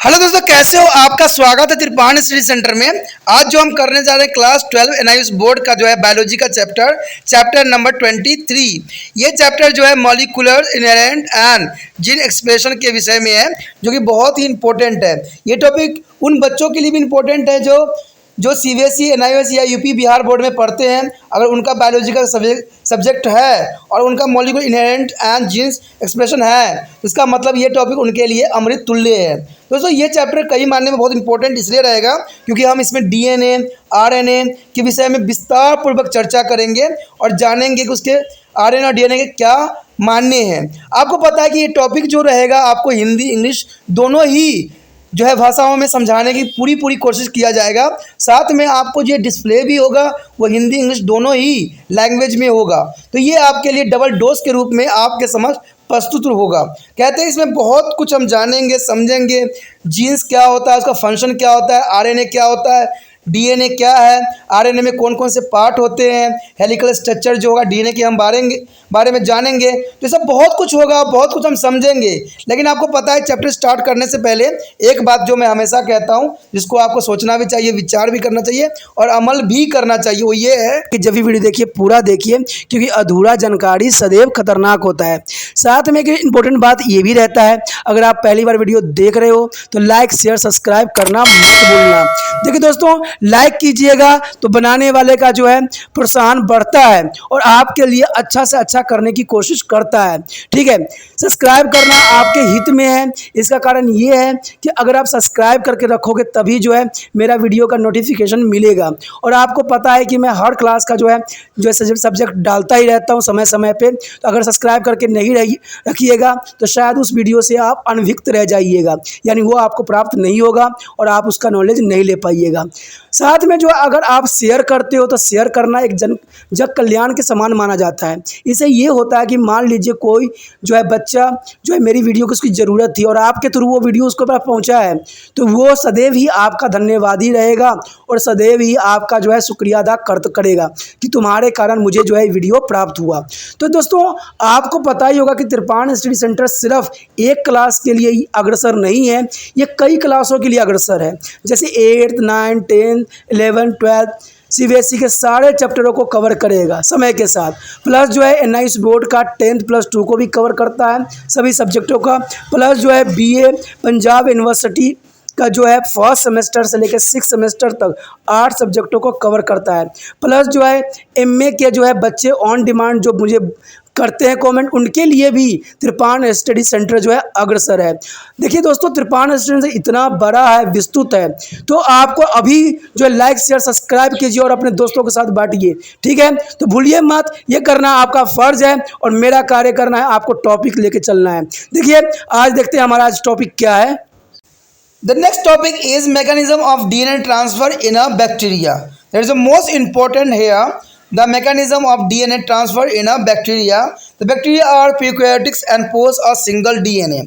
Hello दोस्तों, कैसे हो? आपका स्वागत है त्रिपाण स्टडी सेंटर में। आज जो हम करने जा रहे हैं क्लास 12 एनआईएस बोर्ड का जो है बायोलॉजी का चैप्टर नंबर 23। ये चैप्टर जो है molecular inherent and gene expression के विषय में है, जो कि बहुत ही इंपॉर्टेंट है। ये टॉपिक उन बच्चों के लिए भी इम्पोर्टेंट है जो सीबीएसई एनआईएस या यूपी बिहार बोर्ड में पढ़ते हैं। अगर उनका बायोलॉजी का सब्जेक्ट है और उनका molecular inherent and genes expression है, तो इसका मतलब ये टॉपिक उनके लिए अमृत तुल्य है। दोस्तों, ये चैप्टर कई मानने में बहुत इंपॉर्टेंट इसलिए रहेगा क्योंकि हम इसमें डीएनए आरएनए के विषय में विस्तार पूर्वक चर्चा करेंगे और जानेंगे कि उसके आरएनए और डीएनए के क्या मान्य हैं। आपको पता है कि ये टॉपिक जो रहेगा आपको हिंदी इंग्लिश दोनों ही जो है भाषाओं में समझाने की पूरी कोशिश किया जाएगा। साथ में आपको जो डिस्प्ले भी होगा वो हिंदी इंग्लिश दोनों ही लैंग्वेज में होगा। तो ये आपके लिए डबल डोज के रूप में आपके समक्ष प्रस्तुत होगा। कहते हैं इसमें बहुत कुछ हम जानेंगे समझेंगे। जीन्स क्या होता है, उसका फंक्शन क्या होता है, आरएनए क्या होता है, डीएनए क्या है, आरएनए में कौन कौन से पार्ट होते हैं, हेलिकल स्ट्रक्चर जो होगा डीएनए के हम बारे में जानेंगे। तो सब बहुत कुछ होगा, बहुत कुछ हम समझेंगे। लेकिन आपको पता है चैप्टर स्टार्ट करने से पहले एक बात जो मैं हमेशा कहता हूँ, जिसको आपको सोचना भी चाहिए, विचार भी करना चाहिए और अमल भी करना चाहिए, वो ये है कि जब भी वीडियो देखिए पूरा देखिए, क्योंकि अधूरा जानकारी सदैव खतरनाक होता है। साथ में एक इंपॉर्टेंट बात ये भी रहता है, अगर आप पहली बार वीडियो देख रहे हो तो लाइक शेयर सब्सक्राइब करना मत भूलना। देखिए दोस्तों, लाइक कीजिएगा तो बनाने वाले का जो है प्रोत्साहन बढ़ता है और आपके लिए अच्छा से अच्छा करने की कोशिश करता है। ठीक है, सब्सक्राइब करना आपके हित में है। इसका कारण ये है कि अगर आप सब्सक्राइब करके रखोगे तभी जो है मेरा वीडियो का नोटिफिकेशन मिलेगा। और आपको पता है कि मैं हर क्लास का जो है सब्जेक्ट डालता ही रहता हूँ समय समय पे। तो अगर सब्सक्राइब करके नहीं रखिएगा तो शायद उस वीडियो से आप अनभिज्ञ रह जाइएगा, यानी वो आपको प्राप्त नहीं होगा और आप उसका नॉलेज नहीं ले पाइएगा। साथ में जो अगर आप शेयर करते हो तो शेयर करना एक जग कल्याण के समान माना जाता है। इससे ये होता है कि मान लीजिए कोई जो है बच्चा जो है मेरी वीडियो को उसकी ज़रूरत थी और आपके थ्रू वो वीडियो उसको पास पहुंचा है, तो वो सदैव ही आपका धन्यवादी रहेगा और सदैव ही आपका जो है शुक्रिया अदा करेगा कि तुम्हारे कारण मुझे जो है वीडियो प्राप्त हुआ। तो दोस्तों, आपको पता ही होगा कि त्रिपाण स्टडी सेंटर सिर्फ एक क्लास के लिए ही अग्रसर नहीं है, ये कई क्लासों के लिए अग्रसर है। जैसे 8th 9th 10th 11th 12th CBSE के सारे चैप्टरों को कवर करेगा समय के साथ। प्लस जो है एनआईएस बोर्ड का 10th+2 को भी कवर करता है सभी सब्जेक्टों का। प्लस जो है बीए पंजाब यूनिवर्सिटी का जो है फर्स्ट सेमेस्टर से लेकर 6th सेमेस्टर तक 8 सब्जेक्टों को कवर करता है। प्लस जो है एमए के जो है बच्चे ऑन डिमांड जो मुझे करते हैं कमेंट, उनके लिए भी त्रिपाण स्टडी सेंटर जो है अग्रसर है। देखिए दोस्तों, त्रिपाण स्टडी सेंटर इतना बड़ा है, विस्तृत है, तो आपको अभी जो है लाइक शेयर सब्सक्राइब कीजिए और अपने दोस्तों के साथ बांटिए। ठीक है, तो भूलिए मत, ये करना आपका फर्ज है और मेरा कार्य करना है आपको टॉपिक लेके चलना है। देखिए आज देखते हैं हमारा आज टॉपिक क्या है। The next topic is mechanism of DNA transfer in a bacteria. There is a most important here, the mechanism of DNA transfer in a bacteria. The bacteria are prokaryotes and possess a single DNA.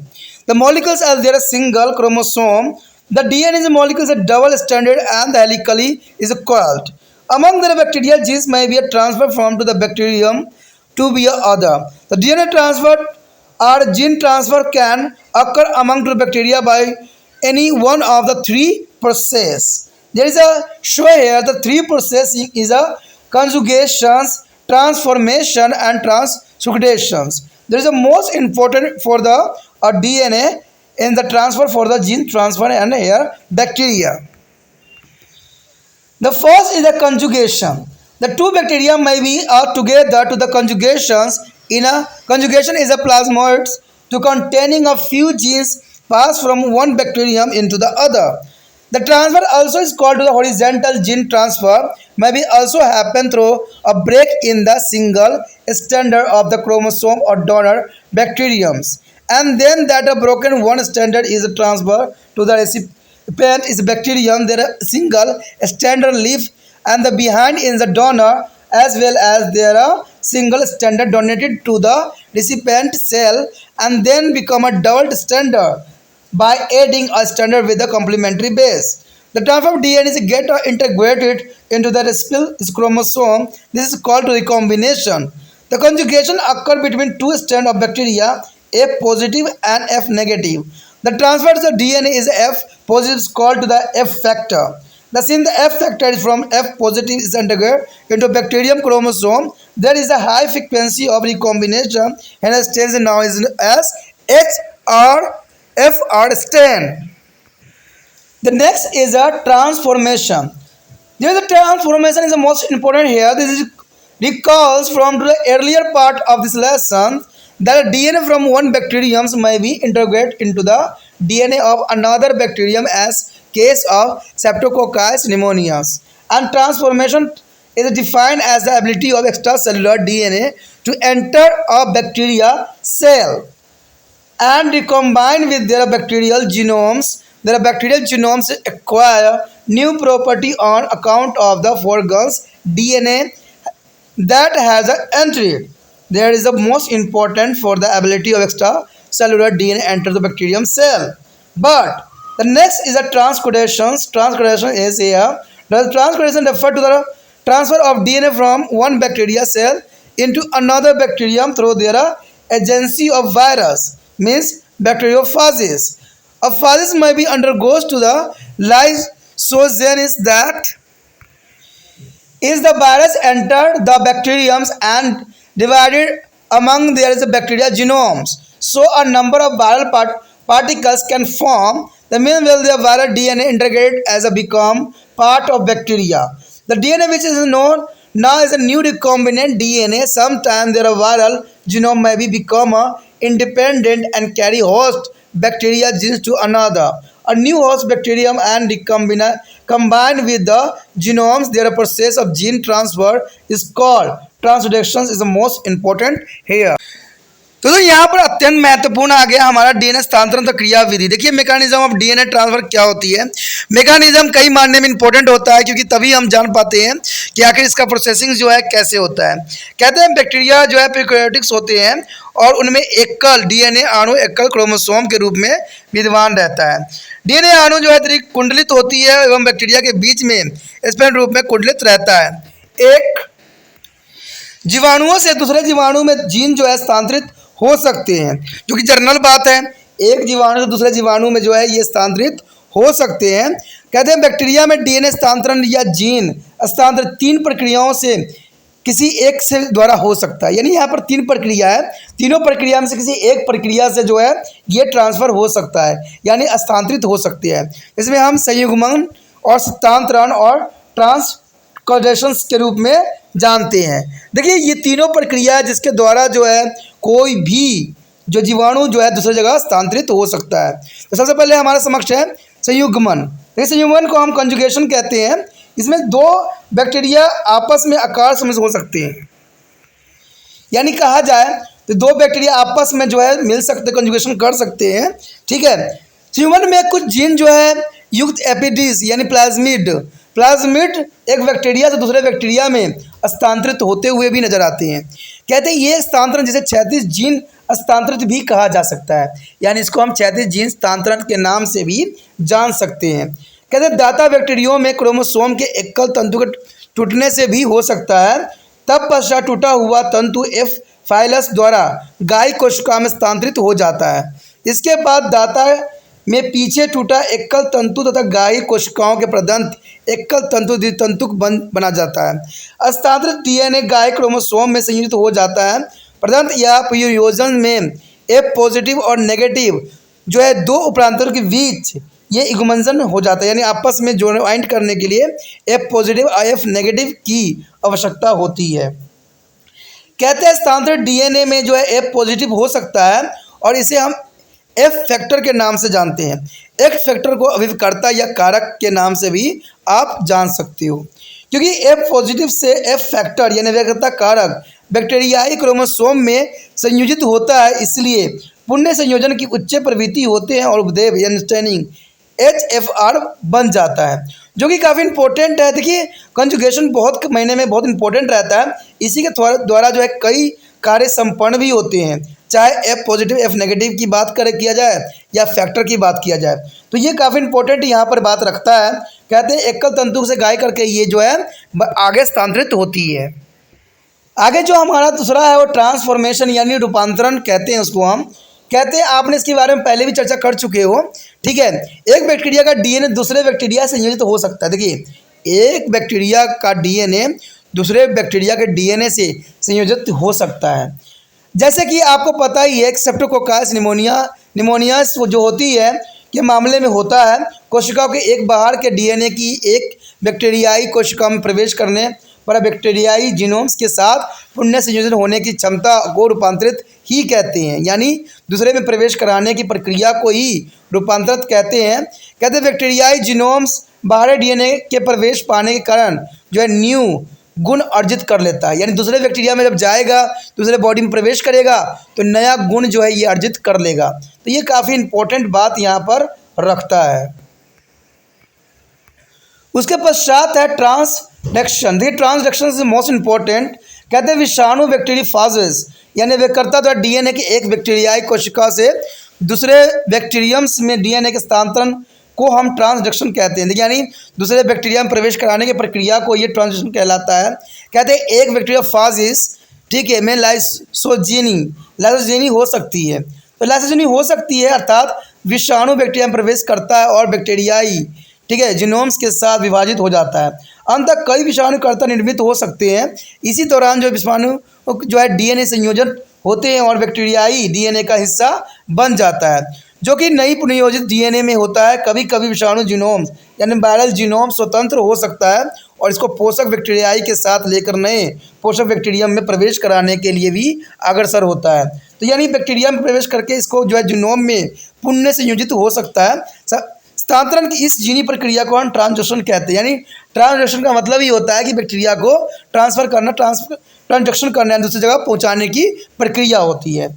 The molecules are there a single chromosome. The DNA molecules are double stranded and the helically is coiled. Among the bacterial genes may be a transfer from to the bacterium to be a other. The DNA transfer or gene transfer can occur among the bacteria by any one of the three process. There is a show here. The three process is a conjugations, transformation and translocations. There is a most important for the DNA in the transfer for the gene transfer and here bacteria. The first is the conjugation. The two bacteria may be together to the conjugations. In a conjugation is a plasmoid to containing a few genes pass from one bacterium into the other. The transfer also is called the horizontal gene transfer, may be also happen through a break in the single strand of the chromosome or donor bacteriums, and then that a broken one strand is transferred to the recipient is bacterium. There a single strand leaf and the behind in the donor, as well as there are single strand donated to the recipient cell and then become a double strand by adding a strand with a complementary base. The transfer of DNA is get integrated into the recipient chromosome. This is called recombination. The conjugation occurs between two strands of bacteria, F positive and F negative. The transfer to the DNA is F positive is called to the F factor. The since the F factor is from F positive is integrated into bacterium chromosome, there is a high frequency of recombination and a stage now is as FR strand. The next is a transformation. There is a transformation is the most important here. This is recalls from the earlier part of this lesson that DNA from one bacterium may be integrated into the DNA of another bacterium as case of Streptococcus pneumonias. And transformation is defined as the ability of extracellular DNA to enter a bacteria cell and recombine with their bacterial genomes. Their bacterial genomes acquire new property on account of the foregoing DNA that has entered. There is the most important for the ability of extracellular DNA enter the bacterium cell. But the next is a transcodation. Transcodation is here. The transcodation refers to the transfer of DNA from one bacteria cell into another bacterium through their agency of virus, means bacteriophages. A phages may be undergoes to the lysogenesis, that is the virus entered the bacteriums and divided among there is a bacteria genomes. So a number of viral particles can form. The meanwhile the viral DNA integrated as a become part of bacteria. The DNA which is known now as a new recombinant DNA. Sometimes their viral genome may be become a independent and carry host bacteria genes to another. A new host bacterium and combined with the genomes. Their process of gene transfer is called transduction. Is the most important here. तो यहाँ पर अत्यंत महत्वपूर्ण आ गया हमारा DNA स्थानांतरण क्रिया विधि। देखिए मैकेनिज्म ऑफ डीएनए ट्रांसफर क्या होती है। मैकेनिज्म कई मानने में इंपॉर्टेंट होता है क्योंकि तभी हम जान पाते हैं कि आखिर इसका प्रोसेसिंग जो है कैसे होता है। कहते हैं बैक्टीरिया जो है प्रोकैरियोटिक्स होते हैं और उनमें एकल डीएनए अणु एकल क्रोमोसोम के रूप में विद्यमान रहता है। डीएनए अणु जो है कुंडलित होती है एवं बैक्टीरिया के बीच में स्पेन रूप में कुंडलित रहता है। एक जीवाणुओं से दूसरे जीवाणु में जीन जो है स्थानांतरित हो सकते हैं, जो कि जनरल बात है। एक जीवाणु से दूसरे जीवाणु में जो है ये स्थानांतरित हो सकते हैं। कहते हैं बैक्टीरिया में डीएनए स्थानांतरण या जीन स्थानांतरण 3 प्रक्रियाओं से किसी एक से द्वारा हो सकता है। यानी यहाँ पर 3 प्रक्रिया है, तीनों प्रक्रिया में से किसी एक प्रक्रिया से जो है ये ट्रांसफर हो सकता है, यानी स्थानांतरित हो सकती है। इसमें हम संयुग्मन और स्थानांतरण और ट्रांसकोडेशन के रूप में जानते हैं। देखिए ये तीनों प्रक्रिया जिसके द्वारा जो है कोई भी जो जीवाणु जो है दूसरी जगह स्थानांतरित हो सकता है। तो सबसे पहले हमारे समक्ष है संयुग्मन। इस संयुग्मन को हम कंजुगेशन कहते हैं। इसमें 2 बैक्टीरिया आपस में आकार समझ हो सकते हैं, यानी कहा जाए तो 2 बैक्टीरिया आपस में जो है मिल सकते, कंजुगेशन कर सकते हैं। ठीक है। संयुग्मन में कुछ जीन जो है युक्त एपिडिस यानी प्लाज्मिड एक बैक्टीरिया से दूसरे बैक्टीरिया में स्थानांतरित होते हुए भी नजर आते हैं। कहते हैं ये स्थानांतरण जिसे क्षैतिज जीन स्थानांतरित भी कहा जा सकता है, यानी इसको हम क्षैतिज जीन स्थानांतरण के नाम से भी जान सकते हैं। कहते हैं दाता बैक्टीरियो में क्रोमोसोम के एकल तंतु के टूटने से भी हो सकता है। तब पश्चात टूटा हुआ तंतु एफ फाइलस द्वारा गाय कोशिका में स्थानांतरित हो जाता है। इसके बाद दाता में पीछे टूटा एकल तंतु तथा गायी कोशिकाओं के प्रदंत एकल तंतु द्वितंतुक बना जाता है। स्थानांतरित डीएनए गाय क्रोमोसोम में संयोजित हो जाता है। प्रदंत या संयोजन में एफ पॉजिटिव और नेगेटिव जो है 2 उपरांतरों के बीच ये युग्मन हो जाता है, यानी आपस में ज्वाइंट करने के लिए एफ पॉजिटिव और एफ नेगेटिव की आवश्यकता होती है। कहते हैं स्थानांतरित डीएनए में जो है एफ पॉजिटिव हो सकता है और इसे हम एफ फैक्टर के नाम से जानते हैं। एक्स फैक्टर को अभिकर्ता या कारक के नाम से भी आप जान सकते हो, क्योंकि एफ पॉजिटिव से एफ फैक्टर यानी अभिकर्ता कारक बैक्टीरियाई क्रोमोसोम में संयोजित होता है, इसलिए पुण्य संयोजन की उच्च प्रवृत्ति होते हैं और उपदेव यानी स्टेनिंग HFR बन जाता है, जो कि काफ़ी इंपॉर्टेंट है। देखिए कंजुगेशन बहुत महीने में बहुत इंपॉर्टेंट रहता है। इसी के द्वारा जो है कई कार्य संपन्न भी होते हैं, चाहे एफ पॉजिटिव एफ नेगेटिव की बात किया जाए या फैक्टर की बात किया जाए, तो ये काफ़ी इंपॉर्टेंट यहाँ पर बात रखता है। कहते हैं एकल तंतु से गाय करके ये जो है आगे स्थानांतरित होती है। आगे जो हमारा दूसरा है वो ट्रांसफॉर्मेशन यानी रूपांतरण कहते हैं उसको हम। कहते हैं आपने इसके बारे में पहले भी चर्चा कर चुके हो, ठीक है। एक बैक्टीरिया का डीएनए दूसरे बैक्टीरिया से संयोजित हो सकता है। देखिए, एक बैक्टीरिया का डीएनए दूसरे बैक्टीरिया के डीएनए से संयोजित हो सकता है। जैसे कि आपको पता ही है कि स्ट्रेप्टोकोकस निमोनियास जो होती है के मामले में होता है। कोशिकाओं के एक बाहर के डीएनए की एक बैक्टीरियाई कोशिका में प्रवेश करने पर बैक्टीरियाई जीनोम्स के साथ पुनः संयोजन होने की क्षमता को रूपांतरित ही कहते हैं, यानी दूसरे में प्रवेश कराने की प्रक्रिया को ही रूपांतरित कहते हैं। कहते हैं बैक्टीरियाई जीनोम्स बाहरी डीएनए के प्रवेश पाने के कारण जो है न्यू गुण अर्जित कर लेता है, यानी दूसरे बैक्टीरिया में जब जाएगा, दूसरे बॉडी में प्रवेश करेगा तो नया गुण जो है ये अर्जित कर लेगा। तो ये काफ़ी इंपॉर्टेंट बात यहाँ पर रखता है। उसके पश्चात है ट्रांसडक्शन। देखिए, ट्रांसडक्शन इज मोस्ट इंपॉर्टेंट। कहते हैं विषाणु बैक्टीरियोफाजेस, यानी वे करता तो डीएनए के एक बैक्टीरियाई कोशिका से दूसरे बैक्टीरियम्स में डीएनए के स्थानांतरण को हम ट्रांसडक्शन कहते हैं। यानी दूसरे बैक्टीरिया में प्रवेश कराने की प्रक्रिया को ये कहलाता है। कहते हैं एक बैक्टीरियोफाजिस, ठीक है, में लाइसोजेनी हो सकती है। तो लाइसोजेनी हो सकती है अर्थात विषाणु बैक्टीरिया में प्रवेश करता है और बैक्टीरियाई, ठीक है, जीनोम्स के साथ विभाजित हो जाता है। अंततः कई विषाणुकर्ता निर्मित हो सकते हैं। इसी दौरान जो विषाणु जो है डीएनए संयोजन होते हैं और बैक्टीरियाई डीएनए का हिस्सा बन जाता है, जो कि नई पुनर्योजित डीएनए में होता है। कभी कभी विषाणु जीनोम यानी वायरल जीनोम स्वतंत्र हो सकता है और इसको पोषक बैक्टीरियाई के साथ लेकर नए पोषक बैक्टीरियम में प्रवेश कराने के लिए भी अग्रसर होता है। तो यानी बैक्टीरिया में प्रवेश करके इसको जो है जीनोम में पुनः संयोजित हो सकता है। स्थानांतरण की इस जीनी प्रक्रिया को हम ट्रांसडक्शन कहते हैं। यानी ट्रांसडक्शन का मतलब ही होता है कि बैक्टीरिया को ट्रांसफर करना, ट्रांसडक्शन करना, दूसरी जगह पहुंचाने की प्रक्रिया होती है।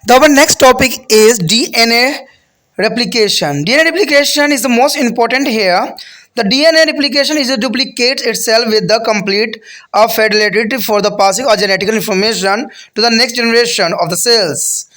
The our next topic is DNA replication. DNA replication is the most important here. The DNA replication is a duplicate itself with the complete of fidelity for the passing of genetic information to the next generation of the cells.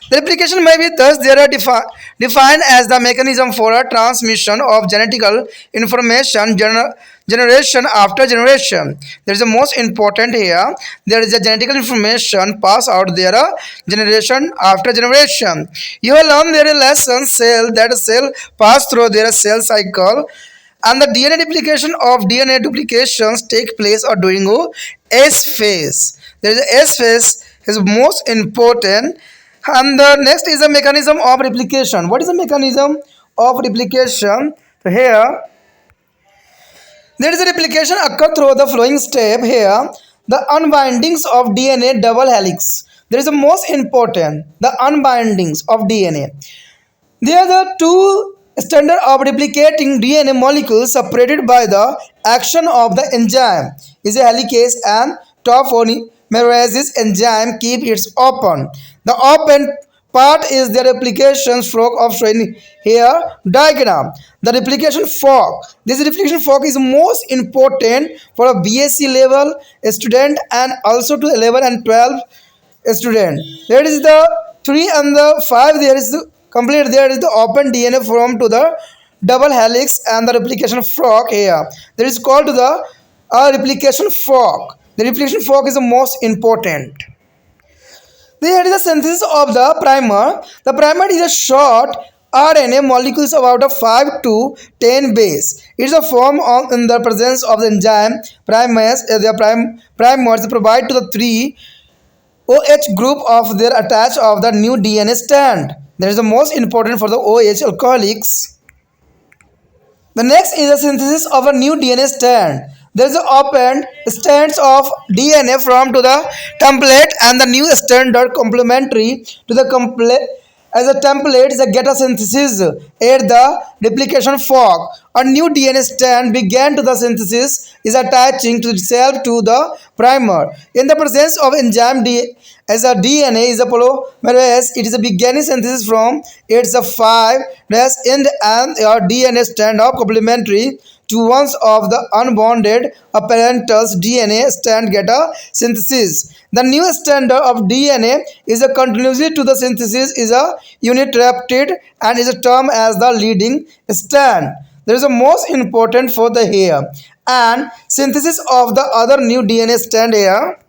The replication may be thus there are defined as the mechanism for a transmission of genetical information generation after generation. There is the most important here. There is a genetical information pass out there generation after generation. You will learn there a lesson cell that cell pass through their cell cycle, and the DNA replication of DNA duplications take place or during S phase. There is a S phase is most important. And the next is the mechanism of replication. What is the mechanism of replication? So here there is a replication occur through the following step. Here the unbindings of DNA double helix. There is the most important, the unbindings of DNA. They are the two standard of replicating DNA molecules separated by the action of the enzyme is a helicase, and top polymerase enzyme keep it open. The open part is the replication fork of showing here diagram. The replication fork. This replication fork is most important for a BSc level student and also to 11 and 12 student. There is the 3 and the 5. There is the complete. There is the open DNA form to the double helix and the replication fork here. There is called to the replication fork. The replication fork is the most important. There is the synthesis of the primer. The primer is a short RNA molecules about a 5 to 10 base. It is a form of in the presence of the enzyme primers. The primers provide to the 3 OH group of their attach of the new DNA strand. That is the most important for the OH alcoholics. The next is the synthesis of a new DNA strand. There is opened strands of DNA from to the template, and the new strand are complementary to the as a template the get a synthesis at the replication fork. A new DNA strand began to the synthesis is attaching to itself to the primer. In the presence of enzyme as a DNA is a polymerase, it is a beginning synthesis from its a 5' end and a DNA strand of complementary to ones of the unbonded parental's DNA strand get a synthesis. The new strand of DNA is a continuity to the synthesis is a unit repeated and is a term as the leading strand. There is a most important for the hair and synthesis of the other new DNA strand here.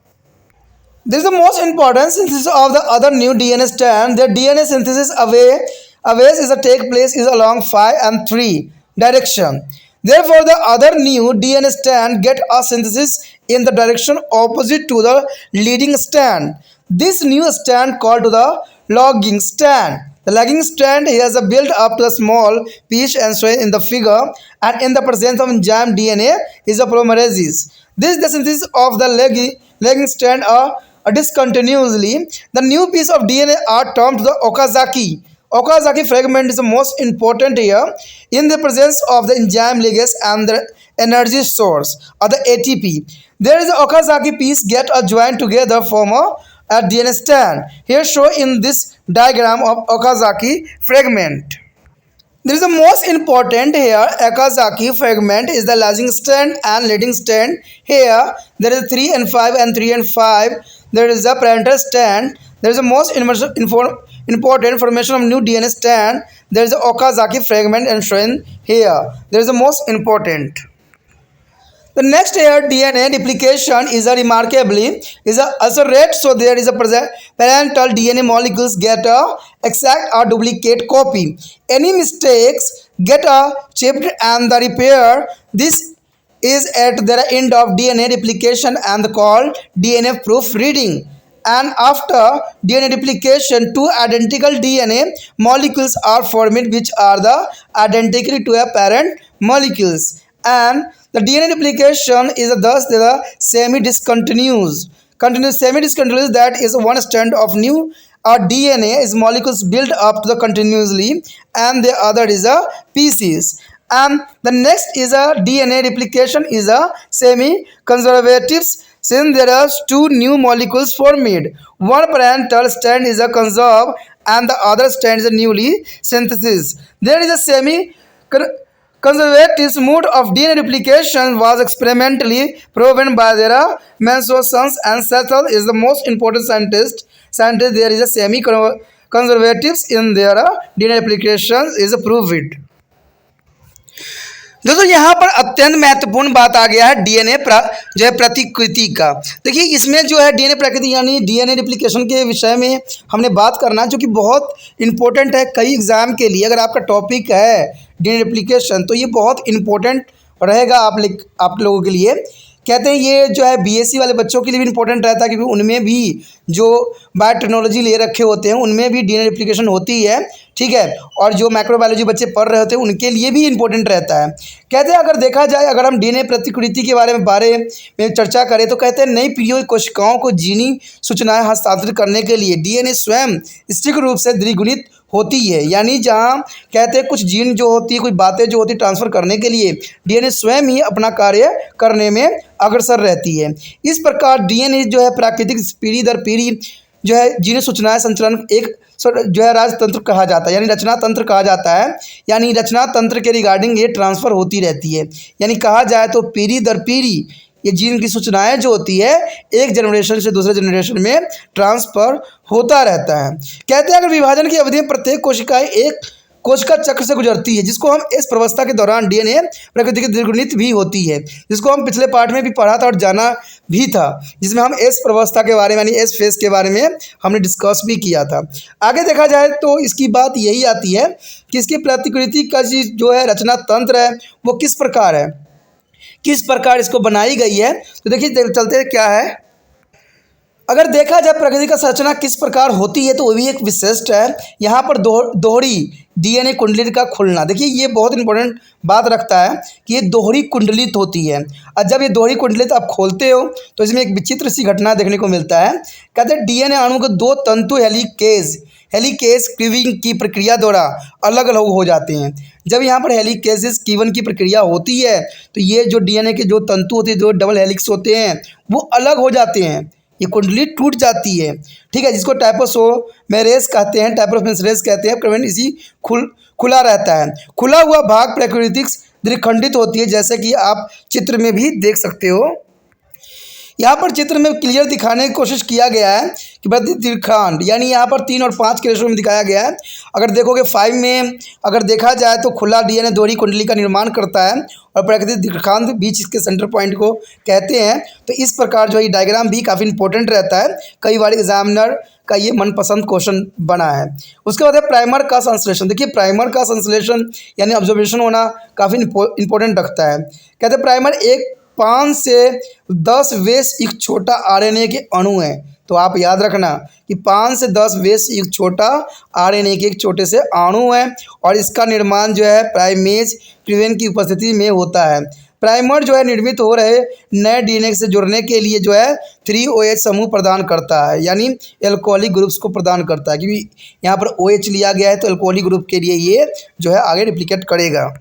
This is the most important synthesis of the other new DNA strand. The DNA synthesis aways is a take place is along 5 and 3 direction. Therefore, the other new DNA strand get a synthesis in the direction opposite to the leading strand. This new strand called to the lagging strand. The lagging strand has a built up to a small piece and shown in the figure, and in the presence of enzyme DNA is a polymerase. This the synthesis of the lagging strand are discontinuously. The new piece of DNA are termed the Okazaki. Okazaki fragment is the most important here in the presence of the enzyme ligase and the energy source or the ATP. There is a Okazaki piece get a joined together form a DNA strand. Here shown in this diagram of Okazaki fragment. There is the most important here. Okazaki fragment is the lagging strand and leading strand. Here there is 3 and 5 and 3 and 5. There is a parental strand. There is the most important formation of new DNA strand. There is the Okazaki fragment and shown here. There is the most important. The next here DNA replication is a remarkably is a accelerate. So there is a parental DNA molecules get a exact or duplicate copy. Any mistakes get a chipped and the repair. This is at the end of DNA replication and called DNA proofreading. And after DNA replication, two identical DNA molecules are formed which are the identical to a parent molecules. And the DNA replication is thus the semi-discontinuous. Semi-discontinuous, that is one strand of new DNA is molecules built up to the continuously, and the other is a pieces. And the next is a DNA replication is a semi-conservatives. Since there are two new molecules formed, one parental strand is a conserved and the other strand is a newly synthesis. There is a semi-conservative mode of DNA replication was experimentally proven by their Manson and Cecil is the most important scientist. There is a semi-conservatives in their DNA replication is proved. दोस्तों यहाँ पर अत्यंत महत्वपूर्ण बात आ गया है DNA जो है प्रतिकृति का। देखिए इसमें जो है डीएनए प्रकृति यानी डीएनए रिप्लिकेशन के विषय में हमने बात करना जो कि बहुत इंपॉर्टेंट है कई एग्जाम के लिए। अगर आपका टॉपिक है डीएनए रिप्लिकेशन तो ये बहुत इंपॉर्टेंट रहेगा आप लोगों के लिए। कहते हैं ये जो है बीएससी वाले बच्चों के लिए भी इंपॉर्टेंट रहता है क्योंकि उनमें भी जो बायोटेक्नोलॉजी ले रखे होते हैं उनमें भी डीएनए रिप्लिकेशन होती है, ठीक है। और जो माइक्रोबायोलॉजी बच्चे पढ़ रहे होते हैं उनके लिए भी इंपॉर्टेंट रहता है। कहते हैं अगर देखा जाए अगर हम डीएनए प्रतिकृति के बारे में चर्चा करें तो कहते हैं नई पीढ़ी कोशिकाओं को जीनी सूचनाएं हस्तांतरित करने के लिए डीएनए स्वयं स्थिर रूप से द्विगुणित होती है। यानी जहाँ कहते हैं कुछ जीन जो होती है कुछ बातें जो होती है ट्रांसफ़र करने के लिए डीएनए स्वयं ही अपना कार्य करने में अग्रसर रहती है। इस प्रकार डीएनए जो है प्राकृतिक पीढ़ी दर पीढ़ी जो है जीन सूचनाएं संचलन एक जो है राजतंत्र कहा जाता है यानी रचना तंत्र कहा जाता है। यानी रचना तंत्र के रिगार्डिंग ये ट्रांसफ़र होती रहती है। यानी कहा जाए तो पीढ़ी दर पीढ़ी ये जीन की सूचनाएं जो होती है एक जनरेशन से दूसरे जनरेशन में ट्रांसफ़र होता रहता है। कहते हैं अगर विभाजन की अवधि में प्रत्येक कोशिकाएं एक कोशिका चक्र से गुजरती है जिसको हम एस प्रवस्था के दौरान डीएनए प्रकृति की द्विगुणित भी होती है, जिसको हम पिछले पार्ट में भी पढ़ा था और जाना भी था, जिसमें हम एस प्रवस्था के बारे में यानी एस फेज के बारे में हमने डिस्कस भी किया था। आगे देखा जाए तो इसकी बात यही आती है कि इसकी प्रतिकृति का जो है रचना तंत्र है वो किस प्रकार है, किस प्रकार इसको बनाई गई है। तो देखिए चलते क्या है। अगर देखा जाए प्रकृति का संरचना किस प्रकार होती है तो वो भी एक विशिष्ट है। यहाँ पर दोहरी डीएनए कुंडलित का खुलना, देखिए ये बहुत इंपॉर्टेंट बात रखता है कि ये दोहरी कुंडलित होती है। और जब ये दोहरी कुंडलित आप खोलते हो तो इसमें एक विचित्र सी घटना देखने को मिलता है। कहते हैं डीएनए अणु के दो तंतु हेलिकेज क्लीविंग की प्रक्रिया द्वारा अलग अलग हो जाते हैं। जब यहाँ पर हेलिकेज क्लीवन की प्रक्रिया होती है तो ये जो डीएनए के जो तंतु होते हैं जो डबल हेलिक्स होते हैं वो अलग हो जाते हैं, ये कुंडली टूट जाती है, ठीक है, जिसको टाइपोसोमेरेज कहते हैं, टाइपोसोमेरेज कहते हैं। क्रमेण इसी खुला रहता है। खुला हुआ भाग प्राकृतिक द्विखंडित होती है जैसे कि आप चित्र में भी देख सकते हो। यहाँ पर चित्र में क्लियर दिखाने की कोशिश किया गया है कि प्रतिदीर्घांड यानी यहाँ पर 3 और 5 के रेशो में दिखाया गया है। अगर देखोगे 5 में अगर देखा जाए तो खुला डीएनए दोहरी कुंडली का निर्माण करता है और प्राकृतिक दीर्घांत बीच इसके सेंटर पॉइंट को कहते हैं। तो इस प्रकार जो ये डायग्राम भी काफ़ी इंपॉर्टेंट रहता है, कई बार एग्जामिनर का ये मनपसंद क्वेश्चन बना है। उसके बाद है प्राइमर का संश्लेषण। देखिए प्राइमर का संश्लेषण यानी ऑब्जर्वेशन होना काफ़ी इंपॉर्टेंट रखता है। कहते हैं प्राइमर एक 5 से 10 बेस एक छोटा आरएनए के अणु है। तो आप याद रखना कि 5 से 10 बेस एक छोटा आरएनए के एक छोटे से अणु है और इसका निर्माण जो है प्राइमेज प्रिवेन की उपस्थिति में होता है। प्राइमर जो है निर्मित हो रहे नए डीएनए से जुड़ने के लिए जो है 3OH समूह प्रदान करता है, यानी एल्कोहलिक ग्रुप्स को प्रदान करता है, क्योंकि यहाँ पर OH लिया गया है तो एल्कोहलिक ग्रुप के लिए ये जो है आगे रिप्लिकेट करेगा।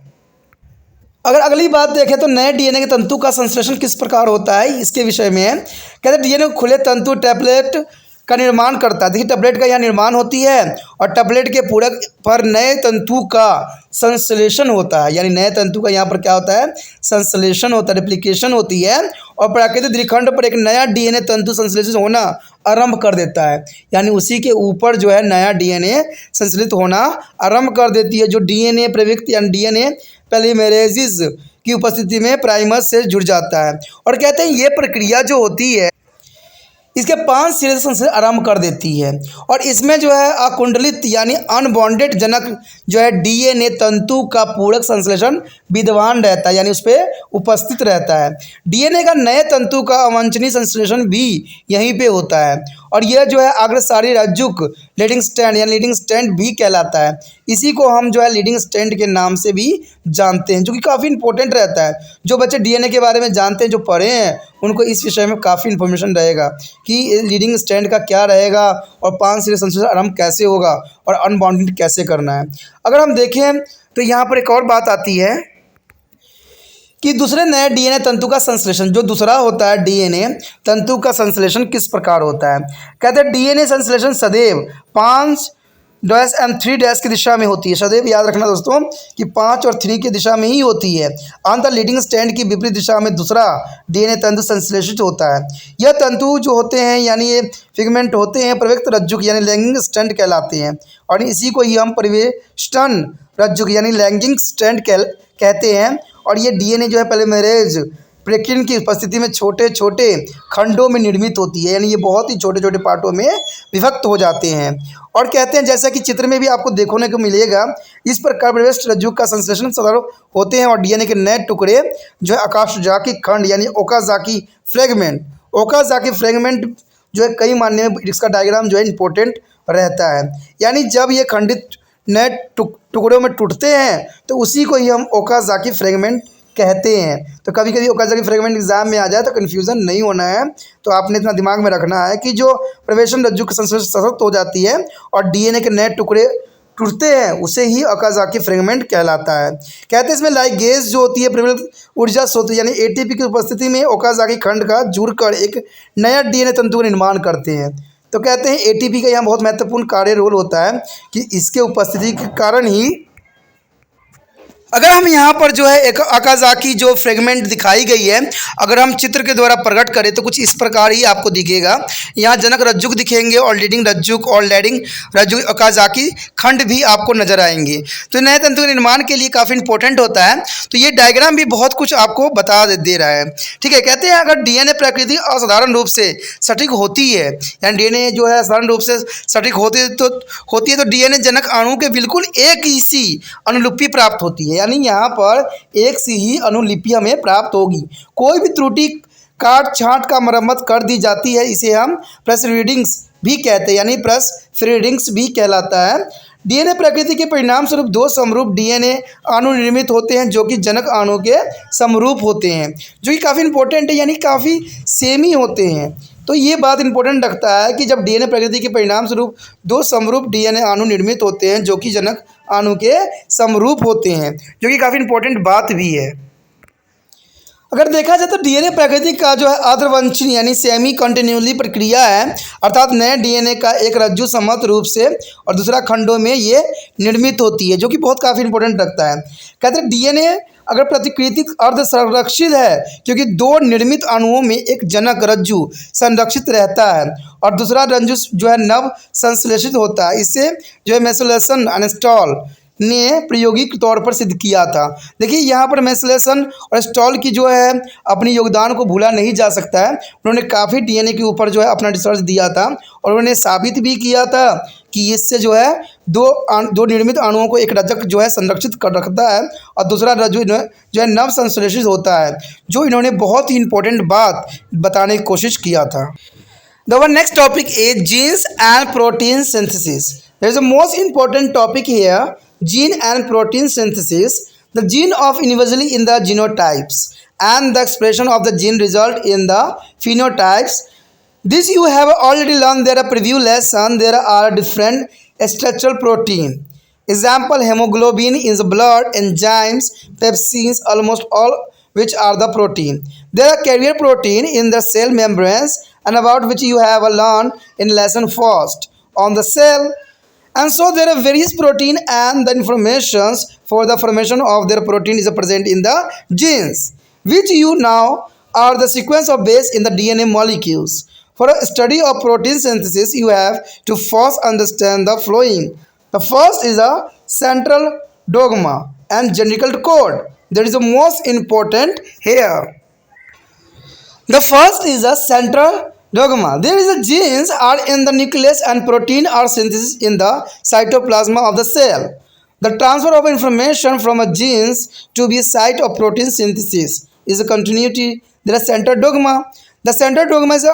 अगर अगली बात देखें तो नए डीएनए के तंतु का संश्लेषण किस प्रकार होता है, इसके विषय में है। कहते हैं डीएनए खुले तंतु टेम्पलेट का निर्माण करता है। देखिए टेम्पलेट का यहाँ निर्माण होती है और टेम्पलेट के पूरक पर नए तंतु का संश्लेषण होता है, यानी नए तंतु का यहाँ पर क्या होता है, संश्लेषण होता है, रेप्लिकेशन होती है और प्राकृतिक द्विखंड पर एक नया डीएनए तंतु संश्लेषित होना आरंभ कर देता है, यानी उसी के ऊपर जो है नया डीएनए संश्लेषित होना आरंभ कर देती है, जो डीएनए प्रविक्त यानी डीएनए पॉलीमरेजिस की उपस्थिति में प्राइमर से जुड़ जाता है। और कहते हैं ये प्रक्रिया जो होती है इसके 5 सिरे से संश्लेषण आरंभ कर देती है और इसमें जो है अकुंडलित यानी अनबॉन्डेड जनक जो है डीएनए तंतु का पूरक संश्लेषण विद्यमान रहता है, यानी उस पर उपस्थित रहता है। डीएनए का नए तंतु का अवांछनीय संश्लेषण भी यहीं पे होता है और यह जो है अग्रसारी रज्जुक लीडिंग स्टैंड यानी लीडिंग स्टैंड भी कहलाता है। इसी को हम जो है लीडिंग स्टैंड के नाम से भी जानते हैं, जो कि काफ़ी इंपॉर्टेंट रहता है। जो बच्चे डीएनए के बारे में जानते हैं, जो पढ़े हैं, उनको इस विषय में काफ़ी इन्फॉर्मेशन रहेगा कि लीडिंग स्टैंड का क्या रहेगा और 5 सिरे संश्लेषण आरंभ कैसे होगा और अनबाउंडेड कैसे करना है। अगर हम देखें तो यहाँ पर एक और बात आती है कि दूसरे नए डीएनए तंतु का संश्लेषण, जो दूसरा होता है डीएनए तंतु का संश्लेषण किस प्रकार होता है। कहते हैं डीएनए संश्लेषण सदैव 5' की दिशा में होती है। सदैव याद रखना दोस्तों कि 5 और 3 की दिशा में ही होती है। अंतर लीडिंग स्टैंड की विपरीत दिशा में दूसरा डीएनए तंतु संश्लेषित होता है। यह तंतु जो होते हैं यानी ये फिगमेंट होते हैं प्रविक्त रज्जुक यानी लैंगिंग स्टैंड कहलाते हैं और इसी को ही हम परिवेष्टन रज्जुक यानी लैंगिंग स्टैंड कहते हैं। और ये डीएनए जो है पॉलीमरेज प्रोटीन की उपस्थिति में छोटे छोटे खंडों में निर्मित होती है, यानी ये बहुत ही छोटे छोटे पार्टों में विभक्त हो जाते हैं। और कहते हैं जैसा कि चित्र में भी आपको देखने को मिलेगा, इस प्रकार परिवेष्ट रज्जुक का संश्लेषण साधारण होते हैं और डीएनए के नए टुकड़े जो है आकाशजाकी खंड यानी ओकाजाकी फ्रेगमेंट जो है कई मायने में इसका डायग्राम जो है इंपॉर्टेंट रहता है। यानी जब ये खंडित नए टुकड़ों में टूटते हैं तो उसी को ही हम ओकाजाकी फ्रेगमेंट कहते हैं। तो कभी कभी ओकाजाकी फ्रेगमेंट एग्जाम में आ जाए तो कन्फ्यूज़न नहीं होना है, तो आपने इतना दिमाग में रखना है कि जो प्रवेशन रज्जु की संश्लेषण सशक्त हो जाती है और डीएनए के नए टुकड़े टूटते हैं उसे ही ओकाजाकी फ्रेगमेंट कहलाता है। कहते हैं इसमें लाइगेज जो होती है प्रबल ऊर्जा स्रोत यानी एटीपी की उपस्थिति में ओकाजाकी खंड का जुड़कर एक नया डीएनए तंतु का निर्माण करते हैं। तो कहते हैं एटीपी का यहाँ बहुत महत्वपूर्ण कार्य रोल होता है कि इसके उपस्थिति के कारण ही अगर हम यहाँ पर जो है एक ओकाजाकी जो फ्रेगमेंट दिखाई गई है अगर हम चित्र के द्वारा प्रकट करें तो कुछ इस प्रकार ही आपको दिखेगा। यहाँ जनक रज्जुक दिखेंगे और लीडिंग रज्जुक और लैडिंग रज्जुक ओकाजाकी खंड भी आपको नजर आएंगे। तो नए तंतु के निर्माण के लिए काफ़ी इंपॉर्टेंट होता है। तो ये डायग्राम भी बहुत कुछ आपको बता दे रहा है। ठीक है, कहते हैं अगर डीएनए प्रकृति असाधारण रूप से सटीक होती है यानी डीएनए जो है असाधारण रूप से सटीक होती है तो डीएनए जनक अणु के बिल्कुल एक ही सी अनुलिपि प्राप्त होती है, यानी यहाँ पर एक सी ही अनुलिपि हमें प्राप्त होगी। कोई भी त्रुटि काट छांट का मरम्मत कर दी जाती है, इसे हम प्रेस रीडिंग्स भी कहते हैं, यानी प्रेस रीडिंग्स भी कहलाता है। डीएनए प्रकृति के परिणाम स्वरूप दो समरूप डीएनए अणु निर्मित होते हैं जो कि जनक अणु के समरूप होते हैं, जो कि काफ़ी इंपॉर्टेंट है, यानी काफ़ी सेम ही होते हैं। तो ये बात इंपॉर्टेंट रखता है कि जब डीएनए प्रकृति के परिणाम स्वरूप दो समरूप डीएनए अणु निर्मित होते हैं जो कि जनक अणु के समरूप होते हैं, जो कि काफ़ी इंपॉर्टेंट बात भी है। अगर देखा जाए तो डीएनए प्रकृति का जो है आद्रवंशीय यानी सेमी कंटिन्यूली प्रक्रिया है, अर्थात नए डीएनए का एक रज्जु समर्थ रूप से और दूसरा खंडों में ये निर्मित होती है, जो कि बहुत काफ़ी इंपॉर्टेंट रखता है। कहते हैं डीएनए अगर प्रतिकृति अर्ध संरक्षित है क्योंकि दो निर्मित अणुओं में एक जनक रज्जु संरक्षित रहता है और दूसरा रज्जु जो है नव संश्लेषित होता है। इसे जो है मेसलेसन अनस्टॉल ने प्रायोगिक तौर पर सिद्ध किया था। देखिए यहाँ पर मेसलेसन और स्टॉल की जो है अपनी योगदान को भूला नहीं जा सकता है। उन्होंने काफ़ी डीएनए के ऊपर जो है अपना रिसर्च दिया था और उन्होंने साबित भी किया था कि इससे जो है दो निर्मित अणुओं को एक रज्जक जो है संरक्षित कर रखता है और दूसरा रज्जु जो है नव संश्लेषित होता है, जो इन्होंने बहुत ही इंपॉर्टेंट बात बताने की कोशिश किया था। The next topic is genes and protein synthesis. There is a most important topic here, gene and protein synthesis. The gene of individually in the genotypes and the expression of the gene result in the phenotypes. This you have already learned. There are preview lesson. There are different structural protein. Example: hemoglobin in the blood, enzymes, pepsins, almost all which are the protein. There are carrier protein in the cell membranes and about which you have learned in lesson first on the cell. And so there are various protein and the informations for the formation of their protein is present in the genes, which you now are the sequence of base in the DNA molecules. For a study of protein synthesis, you have to first understand the following. The first is a central dogma and genetical code. That is the most important here. The first is a central dogma. There is a genes are in the nucleus and protein are synthesis in the cytoplasm of the cell. The transfer of information from a genes to be a site of protein synthesis is a continuity. There is central dogma. The central dogma is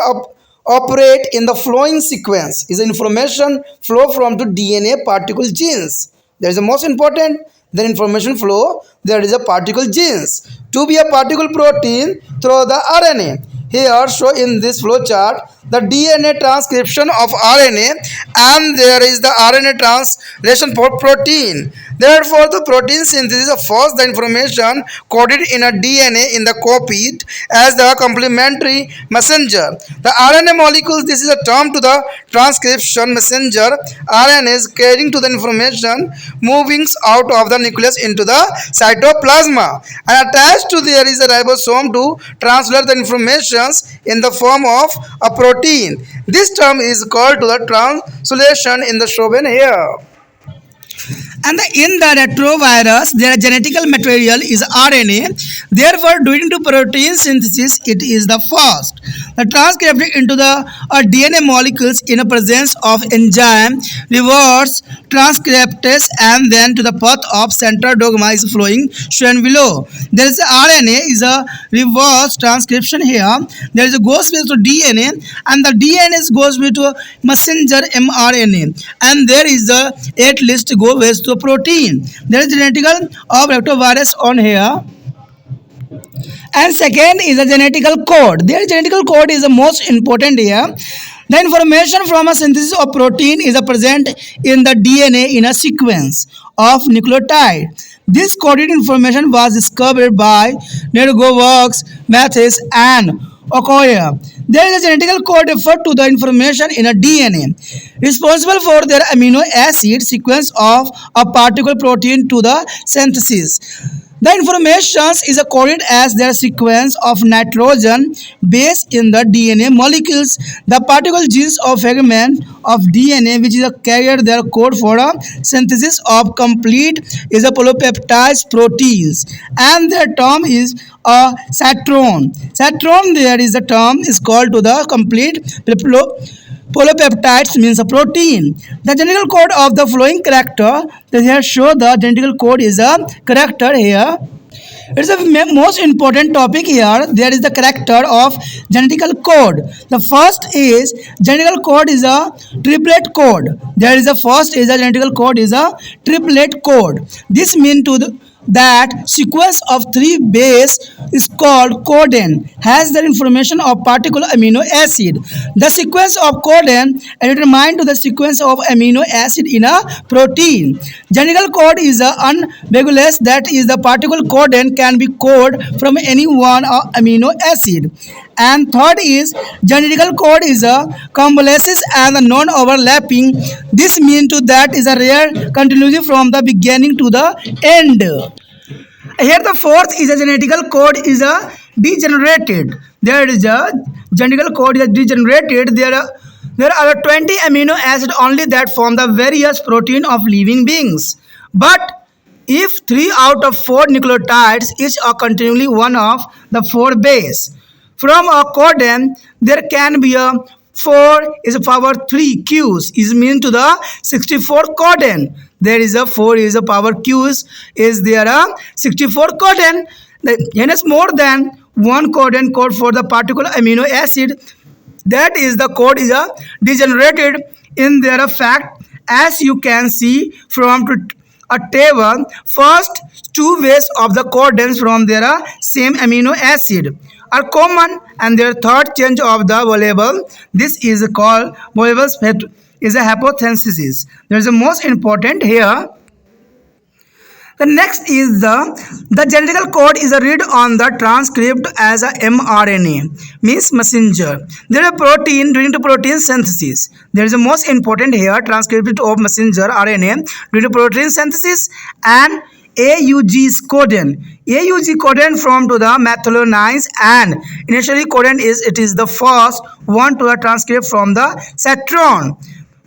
operate in the flowing sequence. Is information flow from the DNA particle genes. That is the most important. The information flow, there is a particle genes to be a particle protein through the RNA. Here show in this flow chart the DNA transcription of RNA and there is the RNA translation for protein. Therefore, the protein synthesis of first the information coded in a DNA in the copied as the complementary messenger. The RNA molecules, this is a term to the transcription messenger. RNA is carrying to the information moving out of the nucleus into the cytoplasm and attached to there is a ribosome to translate the information in the form of a protein. This term is called to the translation in the shown here. And in the retrovirus, their genetical material is RNA. Therefore, during the protein synthesis, it is the first. The transcript into the DNA molecules in the presence of enzyme, reverse transcriptase, and then to the path of central dogma is flowing shown below. There is RNA is a reverse transcription here. There is a goes with to DNA, and the DNA goes with to messenger mRNA, and there is a 8 list go with to protein. There is genetical of retrovirus on here. And second is the genetical code. Their genetical code is the most important here. The information from a synthesis of protein is present in the DNA in a sequence of nucleotide. This coded information was discovered by Nergoworks, Mathis, and Okoye. There is a genetical code referred to the information in a DNA responsible for their amino acid sequence of a particular protein to the synthesis. The information is coded as their sequence of nitrogen base in the DNA molecules. The particle genes of fragment of DNA which is a carrier their code for a synthesis of complete is a polypeptide proteins, and their term is a satron. Satron there is a term is called to the complete polypeptides means a protein. The genetical code of the following character, that here show the genetical code is a character here. It's the most important topic here. There is the character of genetical code. The first is genetical code is a triplet code. There is a first is a genetical code is a triplet code. This means to that sequence of 3 base is called codon, has the information of particular amino acid. The sequence of codon is determined to the sequence of amino acid in a protein. Genetical code is unambiguous, that is the particular codon can be coded from any one amino acid. And third is genetical code is a convolution and a non-overlapping. This means to that is a rare continuity from the beginning to the end. Here the fourth is a genetical code is a degenerated. There is a genetical code is degenerated. There are 20 amino acids only that form the various protein of living beings. But if 3 out of 4 nucleotides each are continually one of the 4 base from a codon, there can be a 4 is a power 3 q's is mean to the 64 codon. There is a 4 is a power q's is there a 64 codon. Hence more than one codon code for the particular amino acid. That is the code is a degenerated in their fact, as you can see from a table. First 2 ways of the codons from their same amino acid are common, and their third change of the variable, this is called variable is a hypothesis. There is the most important here. The next is the genetical code is a read on the transcript as a mRNA, means messenger. There is a protein during the protein synthesis. There is the most important here, transcript of messenger RNA during the protein synthesis, and AUG's codon. AUG codon from to the methionines, and initially codon is the first one to the transcript from the citron.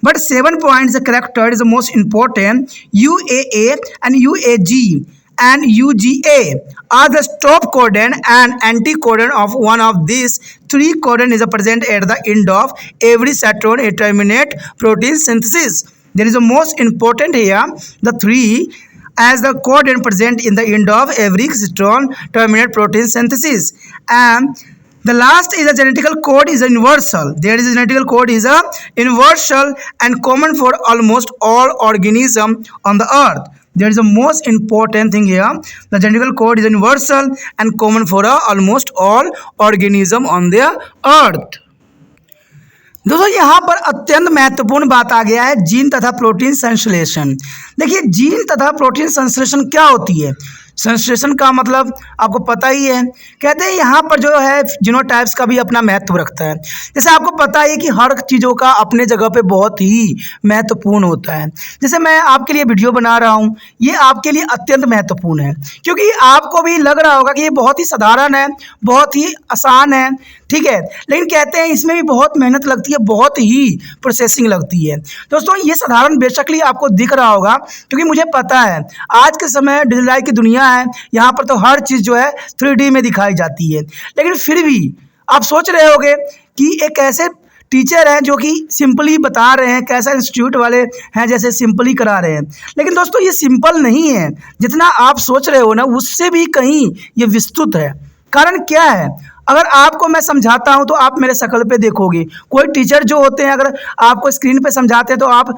But 7 points the character is the most important. UAA and UAG and UGA are the stop codon and anticodon of one of these 3 codon is present at the end of every citron a terminate protein synthesis. There is the most important here, the 3 as the codon present in the end of every citron terminate protein synthesis. And the last is a genetical code is universal. There is a genetical code is a universal and common for almost all organisms on the earth. There is a most important thing here. The genetical code is universal and common for almost all organisms on the earth. दोस्तों यहाँ पर अत्यंत महत्वपूर्ण बात आ गया है, gene तथा protein संश्लेषण। देखिए जीन तथा प्रोटीन संश्लेषण क्या होती है। संश्लेषण का मतलब आपको पता ही है, कहते हैं यहाँ पर जो है जीनोटाइप्स का भी अपना महत्व रखता है। जैसे आपको पता है कि हर चीज़ों का अपने जगह पे बहुत ही महत्वपूर्ण होता है। जैसे मैं आपके लिए वीडियो बना रहा हूँ, ये आपके लिए अत्यंत महत्वपूर्ण है, क्योंकि आपको भी लग रहा होगा कि ये बहुत ही साधारण है, बहुत ही आसान है, ठीक है, लेकिन कहते हैं इसमें भी बहुत मेहनत लगती है, बहुत ही प्रोसेसिंग लगती है। दोस्तों ये साधारण बेशकली आपको दिख रहा होगा, क्योंकि मुझे पता है आज के समय डिजिटल की दुनिया है, यहाँ पर तो हर चीज़ जो है 3D में दिखाई जाती है। लेकिन फिर भी आप सोच रहे होगे कि एक ऐसे टीचर हैं जो कि सिंपली बता रहे हैं, कैसा इंस्टीट्यूट वाले हैं जैसे सिंपली करा रहे हैं। लेकिन दोस्तों ये सिंपल नहीं है, जितना आप सोच रहे हो ना उससे भी कहीं ये विस्तृत है। कारण क्या है, अगर आपको मैं समझाता हूं तो आप मेरे शक्ल पे देखोगे। कोई टीचर जो होते हैं अगर आपको स्क्रीन पे समझाते हैं तो आप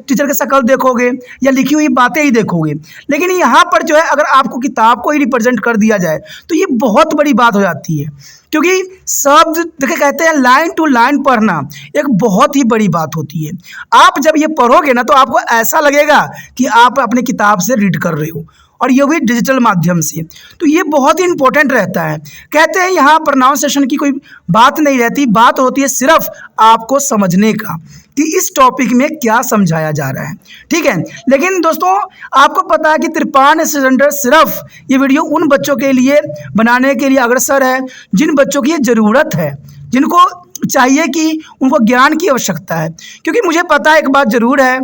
टीचर की शक्ल देखोगे या लिखी हुई बातें ही देखोगे। लेकिन यहाँ पर जो है अगर आपको किताब को ही रिप्रेजेंट कर दिया जाए तो ये बहुत बड़ी बात हो जाती है, क्योंकि शब्द देखिए कहते हैं लाइन टू लाइन पढ़ना एक बहुत ही बड़ी बात होती है। आप जब ये पढ़ोगे ना तो आपको ऐसा लगेगा कि आप अपने किताब से रीड कर रहे हो, और ये भी डिजिटल माध्यम से। तो ये बहुत ही इंपॉर्टेंट रहता है। कहते हैं यहाँ प्रोनाउंसिएशन की कोई बात नहीं रहती, बात होती है सिर्फ आपको समझने का कि इस टॉपिक में क्या समझाया जा रहा है, ठीक है। लेकिन दोस्तों आपको पता है कि त्रिपान सेंटर सिर्फ ये वीडियो उन बच्चों के लिए बनाने के लिए अग्रसर है जिन बच्चों की ये ज़रूरत है, जिनको चाहिए कि उनको ज्ञान की आवश्यकता है। क्योंकि मुझे पता है एक बात ज़रूर है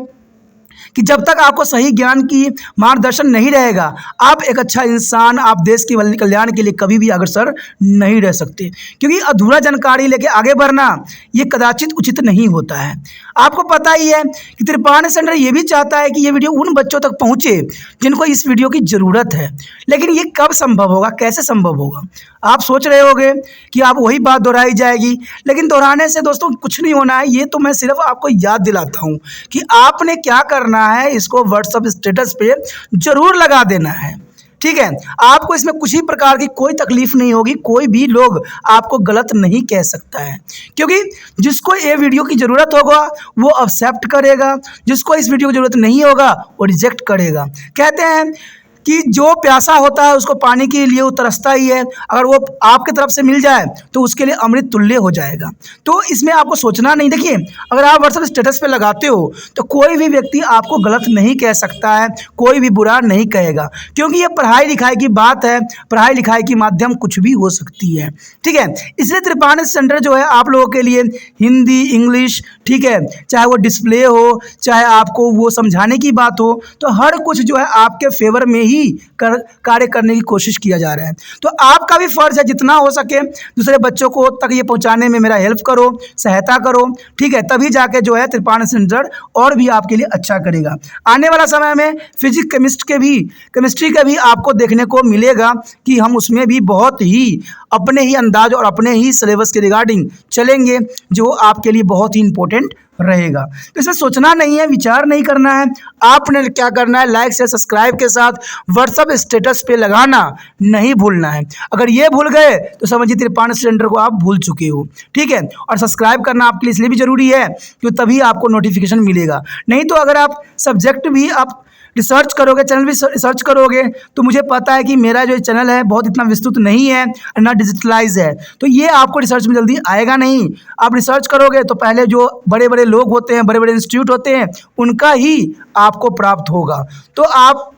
कि जब तक आपको सही ज्ञान की मार्गदर्शन नहीं रहेगा, आप एक अच्छा इंसान, आप देश के कल्याण के लिए कभी भी अग्रसर नहीं रह सकते। क्योंकि अधूरा जानकारी लेके आगे बढ़ना ये कदाचित उचित नहीं होता है। आपको पता ही है कि त्रिपान सेंटर ये भी चाहता है कि ये वीडियो उन बच्चों तक पहुँचे जिनको इस वीडियो की ज़रूरत है। लेकिन ये कब संभव होगा, कैसे संभव होगा? आप सोच रहे होगे कि आप वही बात दोहराई जाएगी, लेकिन दोहराने से दोस्तों कुछ नहीं होना है। ये तो मैं सिर्फ आपको याद दिलाता हूँ कि आपने क्या करना है, इसको व्हाट्सएप स्टेटस पे जरूर लगा देना है, ठीक है। आपको इसमें कुछ ही प्रकार की कोई तकलीफ नहीं होगी, कोई भी लोग आपको गलत नहीं कह सकता है, क्योंकि जिसको ये वीडियो की ज़रूरत होगा वो एक्सेप्ट करेगा, जिसको इस वीडियो की ज़रूरत नहीं होगा वो रिजेक्ट करेगा। कहते हैं कि जो प्यासा होता है उसको पानी के लिए वो तरसता ही है, अगर वो आपके तरफ से मिल जाए तो उसके लिए अमृत तुल्य हो जाएगा। तो इसमें आपको सोचना नहीं। देखिए, अगर आप व्हाट्सएप स्टेटस पे लगाते हो तो कोई भी व्यक्ति आपको गलत नहीं कह सकता है, कोई भी बुरा नहीं कहेगा, क्योंकि ये पढ़ाई लिखाई की बात है, पढ़ाई लिखाई की माध्यम कुछ भी हो सकती है, ठीक है। इसलिए त्रिपाठी सेंटर जो है आप लोगों के लिए हिंदी, इंग्लिश, ठीक है, चाहे वो डिस्प्ले हो, चाहे आपको वो समझाने की बात हो, तो हर कुछ जो है आपके फेवर में ही कार्य करने की कोशिश किया जा रहा है। तो आपका भी फर्ज है जितना हो सके दूसरे बच्चों को तक ये पहुंचाने में मेरा हेल्प करो, सहायता करो, ठीक है। तभी जाके जो है त्रिपाठी सेंटर और भी आपके लिए अच्छा करेगा। आने वाला समय में फिजिक्स केमिस्ट्री का भी आपको देखने को मिलेगा कि हम उसमें भी बहुत ही अपने ही अंदाज और अपने ही सिलेबस के रिगार्डिंग चलेंगे, जो आपके लिए बहुत ही इंपॉर्टेंट रहेगा। तो इसमें सोचना नहीं है, विचार नहीं करना है, आपने क्या करना है, लाइक से सब्सक्राइब के साथ व्हाट्सएप स्टेटस पे लगाना नहीं भूलना है। अगर ये भूल गए तो समझिए त्रिपाठी सेंटर को आप भूल चुके हो, ठीक है। और सब्सक्राइब करना आपके लिए इसलिए भी जरूरी है कि तभी आपको नोटिफिकेशन मिलेगा। नहीं तो अगर आप सब्जेक्ट भी आप रिसर्च करोगे, चैनल भी रिसर्च करोगे, तो मुझे पता है कि मेरा जो चैनल है बहुत इतना विस्तृत नहीं है, ना डिजिटलाइज है, तो ये आपको रिसर्च में जल्दी आएगा नहीं। आप रिसर्च करोगे तो पहले जो बड़े बड़े लोग होते हैं, बड़े बड़े इंस्टीट्यूट होते हैं, उनका ही आपको प्राप्त होगा। तो आप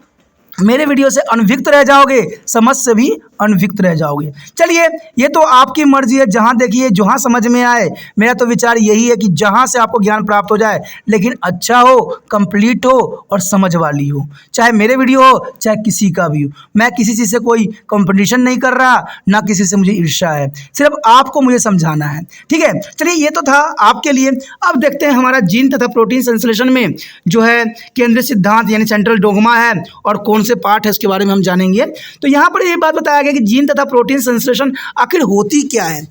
मेरे वीडियो से अनभिज्ञ रह जाओगे, समझ से भी अनभिज्ञ रह जाओगे। चलिए, ये तो आपकी मर्जी है, जहाँ देखिए जहाँ समझ में आए। मेरा तो विचार यही है कि जहाँ से आपको ज्ञान प्राप्त हो जाए, लेकिन अच्छा हो, कंप्लीट हो और समझ वाली हो। चाहे मेरे वीडियो हो, चाहे किसी का भी हो, मैं किसी चीज़ से कोई कंपटीशन नहीं कर रहा, ना किसी से मुझे ईर्ष्या है, सिर्फ आपको मुझे समझाना है, ठीक है। चलिए, ये तो था आपके लिए। अब देखते हैं हमारा जीन तथा प्रोटीन संश्लेषण में जो है केंद्रीय सिद्धांत यानी सेंट्रल डोगमा है और कौन से पार्ट है उसके बारे में हम जानेंगे। तो यहाँ पर ये बात बताया गया कि जीन तथा प्रोटीन संश्लेषण आखिर होती क्या है,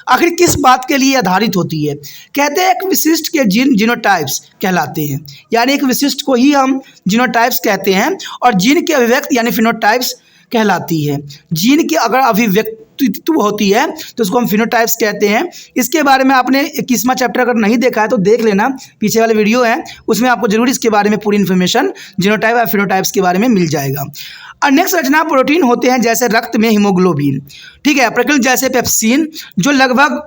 आखिर किस बात के लिए आधारित होती है। कहते हैं एक विशिष्ट के जीन जीनोटाइप्स कहलाते हैं, यानी एक विशिष्ट को ही हम जीनोटाइप्स कहते हैं, और जीन की अभिव्यक्ति यानी फिनोटाइप्स कहलाती है। जीन की अगर अभिव्यक्तित्व होती है तो उसको हम फिनोटाइप्स कहते हैं। इसके बारे में आपने 21वां चैप्टर अगर नहीं देखा है तो देख लेना, पीछे वाले वीडियो है, उसमें आपको जरूर इसके बारे में पूरी इन्फॉर्मेशन जीनोटाइप और फिनोटाइप्स के बारे में मिल जाएगा। और नेक्स्ट रचना प्रोटीन होते हैं जैसे रक्त में हीमोग्लोबिन, ठीक है, प्रकृति जैसे पेप्सिन, जो लगभग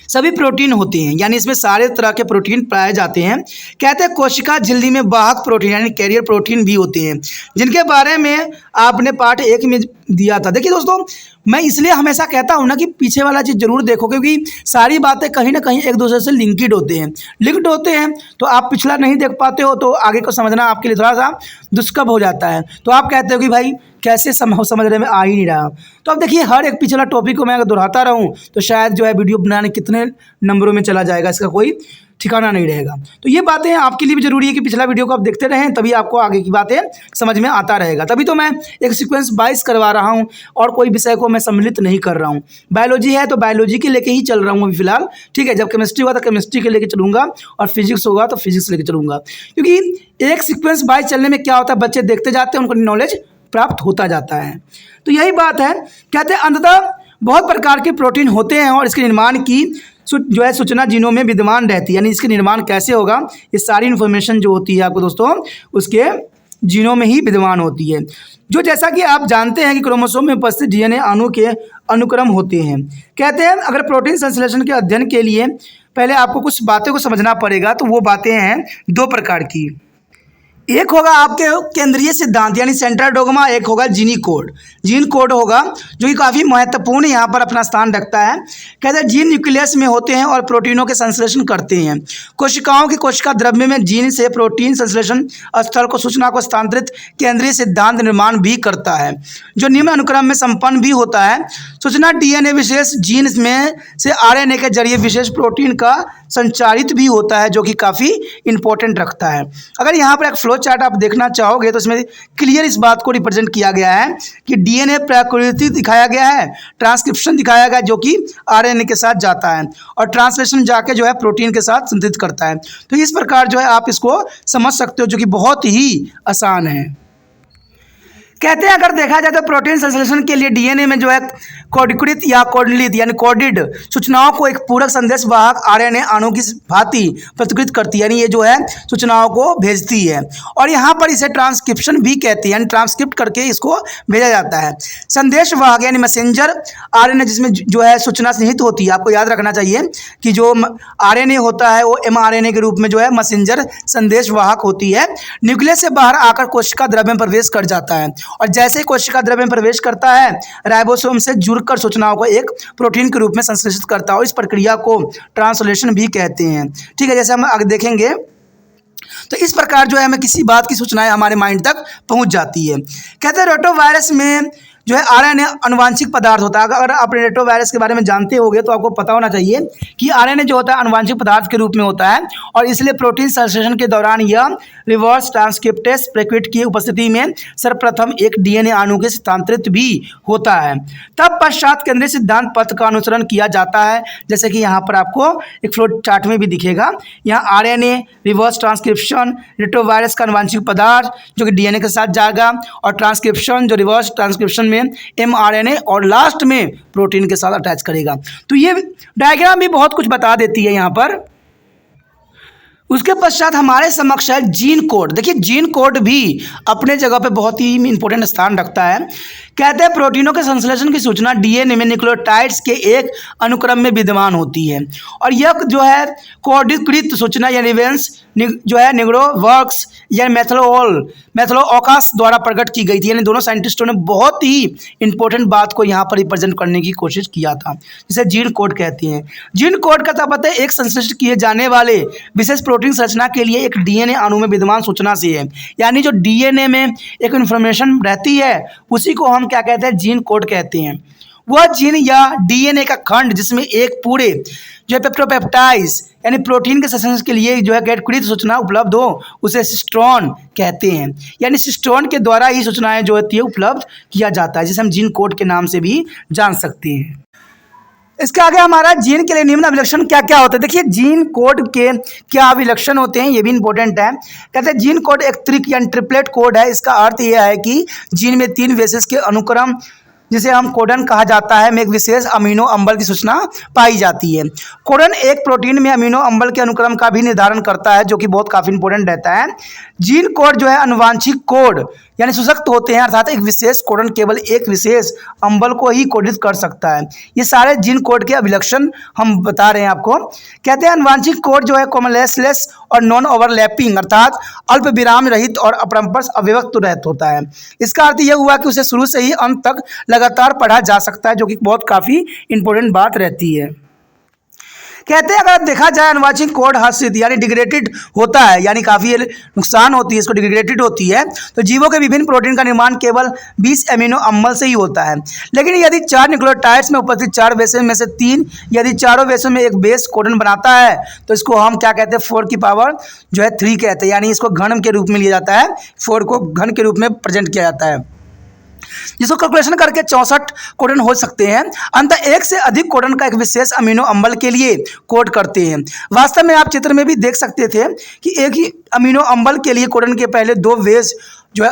सभी प्रोटीन होते हैं, यानी इसमें सारे तरह के प्रोटीन पाए जाते हैं। कहते हैं कोशिका झिल्ली में वाहक प्रोटीन यानी कैरियर प्रोटीन भी होते हैं, जिनके बारे में आपने पार्ट 1 में दिया था। देखिए दोस्तों, मैं इसलिए हमेशा कहता हूं ना कि पीछे वाला चीज़ जरूर देखो, क्योंकि सारी बातें कहीं ना कहीं एक दूसरे से लिंक्ड होते हैं, तो आप पिछला नहीं देख पाते हो तो आगे को समझना आपके लिए थोड़ा सा दुष्कर हो जाता है। तो आप कहते हो कि भाई कैसे समझने में आ ही नहीं रहा। तो अब देखिए, हर एक पिछला टॉपिक को मैं अगर दोहराता रहूं तो शायद जो है वीडियो बनाने कितने नंबरों में चला जाएगा, इसका कोई ठिकाना नहीं रहेगा। तो ये बातें आपके लिए भी जरूरी है कि पिछला वीडियो को आप देखते रहें, तभी आपको आगे की बातें समझ में आता रहेगा। तभी तो मैं एक सीक्वेंस 22 करवा रहा हूं और कोई विषय को मैं सम्मिलित नहीं कर रहा हूं। बायोलॉजी है तो बायोलॉजी के लेके ही चल रहा हूं अभी फिलहाल, ठीक है। जब केमिस्ट्री हुआ तो केमिस्ट्री के लेके चलूंगा, और फिजिक्स होगा तो फिजिक्स लेके चलूंगा, क्योंकि एक सीक्वेंस 22 चलने में क्या होता है, बच्चे देखते जाते हैं, उनको नॉलेज प्राप्त होता जाता है। तो यही बात है। कहते हैं अंततः बहुत प्रकार के प्रोटीन होते हैं और इसके निर्माण की जो है सूचना जीनों में विद्यमान रहती है, यानी इसके निर्माण कैसे होगा, ये सारी इन्फॉर्मेशन जो होती है आपको दोस्तों उसके जीनों में ही विद्यमान होती है। जो जैसा कि आप जानते हैं कि क्रोमोसोम में उपस्थित डीएनए अणु के अनुक्रम होते हैं। कहते हैं अगर प्रोटीन संश्लेषण के अध्ययन के लिए पहले आपको कुछ बातें को समझना पड़ेगा, तो वो बातें हैं 2 प्रकार की। एक होगा आपके केंद्रीय सिद्धांत यानी सेंट्रल डोगमा, एक होगा जीनी कोड। जीन कोड होगा जो कि काफ़ी महत्वपूर्ण यहाँ पर अपना स्थान रखता है। कहते हैं जीन न्यूक्लियस में होते हैं और प्रोटीनों के संश्लेषण करते हैं। कोशिकाओं की कोशिका द्रव्य में जीन से प्रोटीन संश्लेषण स्थल को सूचना को स्थानांतरित केंद्रीय सिद्धांत निर्माण भी करता है, जो निम्न अनुक्रम में संपन्न भी होता है। सूचना डीएनए विशेष जीन में से आरएनए के जरिए विशेष प्रोटीन का संचारित भी होता है, जो कि काफ़ी इंपॉर्टेंट रखता है। अगर यहाँ पर एक फ्लो चार्ट आप देखना चाहोगे तो इसमें क्लियर इस बात को रिप्रेजेंट किया गया है कि डीएनए प्रकृति दिखाया गया है, ट्रांसक्रिप्शन दिखाया गया जो कि आरएनए के साथ जाता है, और ट्रांसलेशन जाके जो है प्रोटीन के साथ संतुलित करता है। तो इस प्रकार जो है आप इसको समझ सकते हो, जो कि बहुत ही आसान है। कहते हैं अगर देखा जाए तो प्रोटीन संश्लेषण के लिए डीएनए में जो है कोडिकृत या कोडलित यानी कोडिड सूचनाओं को एक पूरक संदेश वाहक आरएनए अणु की भांति प्रतिकृत करती है, यानी ये जो है सूचनाओं को भेजती है। और यहाँ पर इसे ट्रांसक्रिप्शन भी कहते हैं, यानी ट्रांसक्रिप्ट करके इसको भेजा जाता है। संदेश वाहक यानी मैसेंजर आरएनए जिसमें जो है सूचना निहित होती है। आपको याद रखना चाहिए कि जो आरएनए होता है वो एमआरएनए के रूप में जो है मैसेंजर संदेश वाहक होती है। न्यूक्लियस से बाहर आकर कोशिका द्रव्य में प्रवेश कर जाता है और जैसे ही कोशिका द्रव्य में प्रवेश करता है राइबोसोम से जुड़कर सूचनाओं को एक प्रोटीन के रूप में संश्लेषित करता है और इस प्रक्रिया को ट्रांसलेशन भी कहते हैं। ठीक है, जैसे हम आगे देखेंगे तो इस प्रकार जो है हमें किसी बात की सूचनाएं हमारे माइंड तक पहुंच जाती है। कहते हैं रोटावायरस में जो है आरएनए अनुवांशिक पदार्थ होता है। अगर आप रोटावायरस के बारे में जानते होंगे तो आपको पता होना चाहिए कि आरएनए जो होता है अनुवांशिक पदार्थ के रूप में होता है और इसलिए प्रोटीन संश्लेषण के दौरान यह रिवर्स ट्रांसक्रिप्टेस प्रक्रिया की उपस्थिति में सर्वप्रथम एक डीएनए अणु के स्थानांतरित भी होता है। तब पश्चात केंद्रीय सिद्धांत पथ का अनुसरण किया जाता है, जैसे कि यहाँ पर आपको एक फ्लो चार्ट में भी दिखेगा। यहाँ आरएनए रिवर्स ट्रांसक्रिप्शन, रोटावायरस का अनुवांशिक पदार्थ जो कि डीएनए के साथ जाएगा और ट्रांसक्रिप्शन जो रिवर्स ट्रांसक्रिप्शन में एमआरएनए और लास्ट में प्रोटीन के साथ अटैच करेगा। तो ये डायग्राम भी बहुत कुछ बता देती है यहाँ पर। उसके पश्चात हमारे समक्ष है जीन कोड। देखिए जीन कोड भी अपने जगह पे बहुत ही इंपॉर्टेंट स्थान रखता है। कहते हैं प्रोटीनों के संश्लेषण की सूचना डीएनए में न्यूक्लियोटाइड्स के एक अनुक्रम में विद्यमान होती है और यह जो है कोडिकृत सूचना या रिवेंस जो है निग्रोवर्क्स या मैथलोओकास द्वारा प्रकट की गई थी। यानी दोनों साइंटिस्टों ने बहुत ही इंपॉर्टेंट बात को यहाँ पर रिप्रेजेंट करने की कोशिश किया था, जिसे जीन कोड कहते हैं। जीन कोड का तात्पर्य एक संश्लेषित किए जाने वाले विशेष प्रोटीन संरचना के लिए एक डीएनए अणु में विद्यमान सूचना से है। यानी जो डीएनए में एक इन्फॉर्मेशन रहती है उसी को हम क्या कहते हैं, जीन कोड कहते हैं। वह जीन या डीएनए का खंड जिसमें एक पूरे जो है पेप्टोपेप्टाइड्स यानी प्रोटीन के संश्लेषण के लिए जो है कोडिकृत सूचना उपलब्ध हो उसे सिस्टोन कहते हैं। यानी सिस्टोन के द्वारा ही सूचनाएं जो होती है उपलब्ध किया जाता है, जिसे हम जीन कोड के नाम से भी जान सकते हैं। इसके आगे हमारा जीन के लिए निम्न अभिलक्षण क्या क्या होते हैं। देखिए जीन कोड के क्या अभिलक्षण होते हैं ये भी इंपॉर्टेंट है। कहते हैं जीन कोड एक त्रिक या ट्रिपलेट कोड है। इसका अर्थ यह है कि जीन में 3 बेसिस के अनुक्रम जिसे हम कोडन कहा जाता है में एक विशेष अमीनो अम्ल की सूचना पाई जाती है। कोडन एक प्रोटीन में अमीनो अम्ल के अनुक्रम का भी निर्धारण करता है, जो कि बहुत काफ़ी इंपॉर्टेंट रहता है। जीन कोड जो है अनुवांशिक कोड यानी सशक्त होते हैं, अर्थात एक विशेष कोडन केवल एक विशेष अम्ल को ही कोडित कर सकता है। ये सारे जीन कोड के अभिलक्षण हम बता रहे हैं आपको। कहते हैं अनुवांशिक कोड जो है कॉमनलेसलेस और नॉन ओवरलैपिंग अर्थात अल्प विराम रहित और अपरंपर अव्यक्त रहता होता है। इसका अर्थ यह हुआ कि उसे शुरू से ही अंत तक लगातार पढ़ा जा सकता है, जो कि बहुत काफ़ी इंपॉर्टेंट बात रहती है। कहते हैं अगर देखा जाए अनुवांशिक कोड हस्तशित यानी डिग्रेडेड होता है, यानी काफ़ी नुकसान होती है, इसको डिग्रेडेड होती है, तो जीवों के विभिन्न प्रोटीन का निर्माण केवल 20 अमीनो अम्ल से ही होता है। लेकिन यदि 4 न्यूक्लियोटाइड्स में उपस्थित 4 बेसों में से 3 यदि चारों बेसों में एक बेस कोडन बनाता है तो इसको हम क्या कहते हैं 4 की पावर जो है 3 कहते हैं। यानी इसको घन के रूप में लिया जाता है, 4 को घन के रूप में प्रेजेंट किया जाता है, जिसको कैलकुलेशन करके 64 कोडन हो सकते हैं। अंततः 1 से अधिक कोडन का एक विशेष अमीनो अम्ल के लिए कोड करते हैं। वास्तव में आप चित्र में भी देख सकते थे कि एक ही अमीनो अम्ल के लिए कोडन के पहले 2 बेस जो है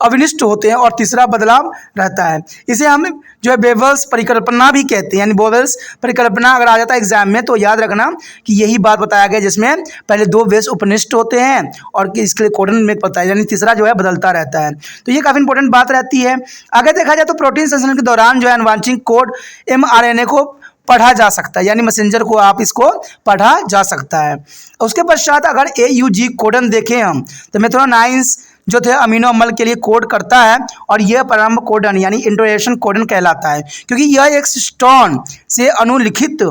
अविनिष्ट होते हैं और तीसरा बदलाव रहता है। इसे हम जो है बेवल्स परिकल्पना भी कहते हैं। यानी बेवल्स परिकल्पना अगर आ जाता है एग्जाम में तो याद रखना कि यही बात बताया गया, जिसमें पहले 2 बेस उपनिष्ठ होते हैं और इसके लिए कोडन में पता है, यानी तीसरा जो है बदलता रहता है। तो ये काफ़ी इंपॉर्टेंट बात रहती है। आगे देखा जाए तो प्रोटीन संश्लेषण के दौरान जो है अनुवांशिक कोड mRNA को पढ़ा जा सकता है, यानी मैसेंजर को आप इसको पढ़ा जा सकता है। उसके पश्चात अगर AUG कोडन देखें हम तो मेथ्रोनाइन्स जो थे अमीनो अम्ल के लिए कोड करता है और यह प्रारंभ कोडन यानी इंट्रोडक्शन कोडन कहलाता है, क्योंकि यह एक सिस्टोन से अनुलिखित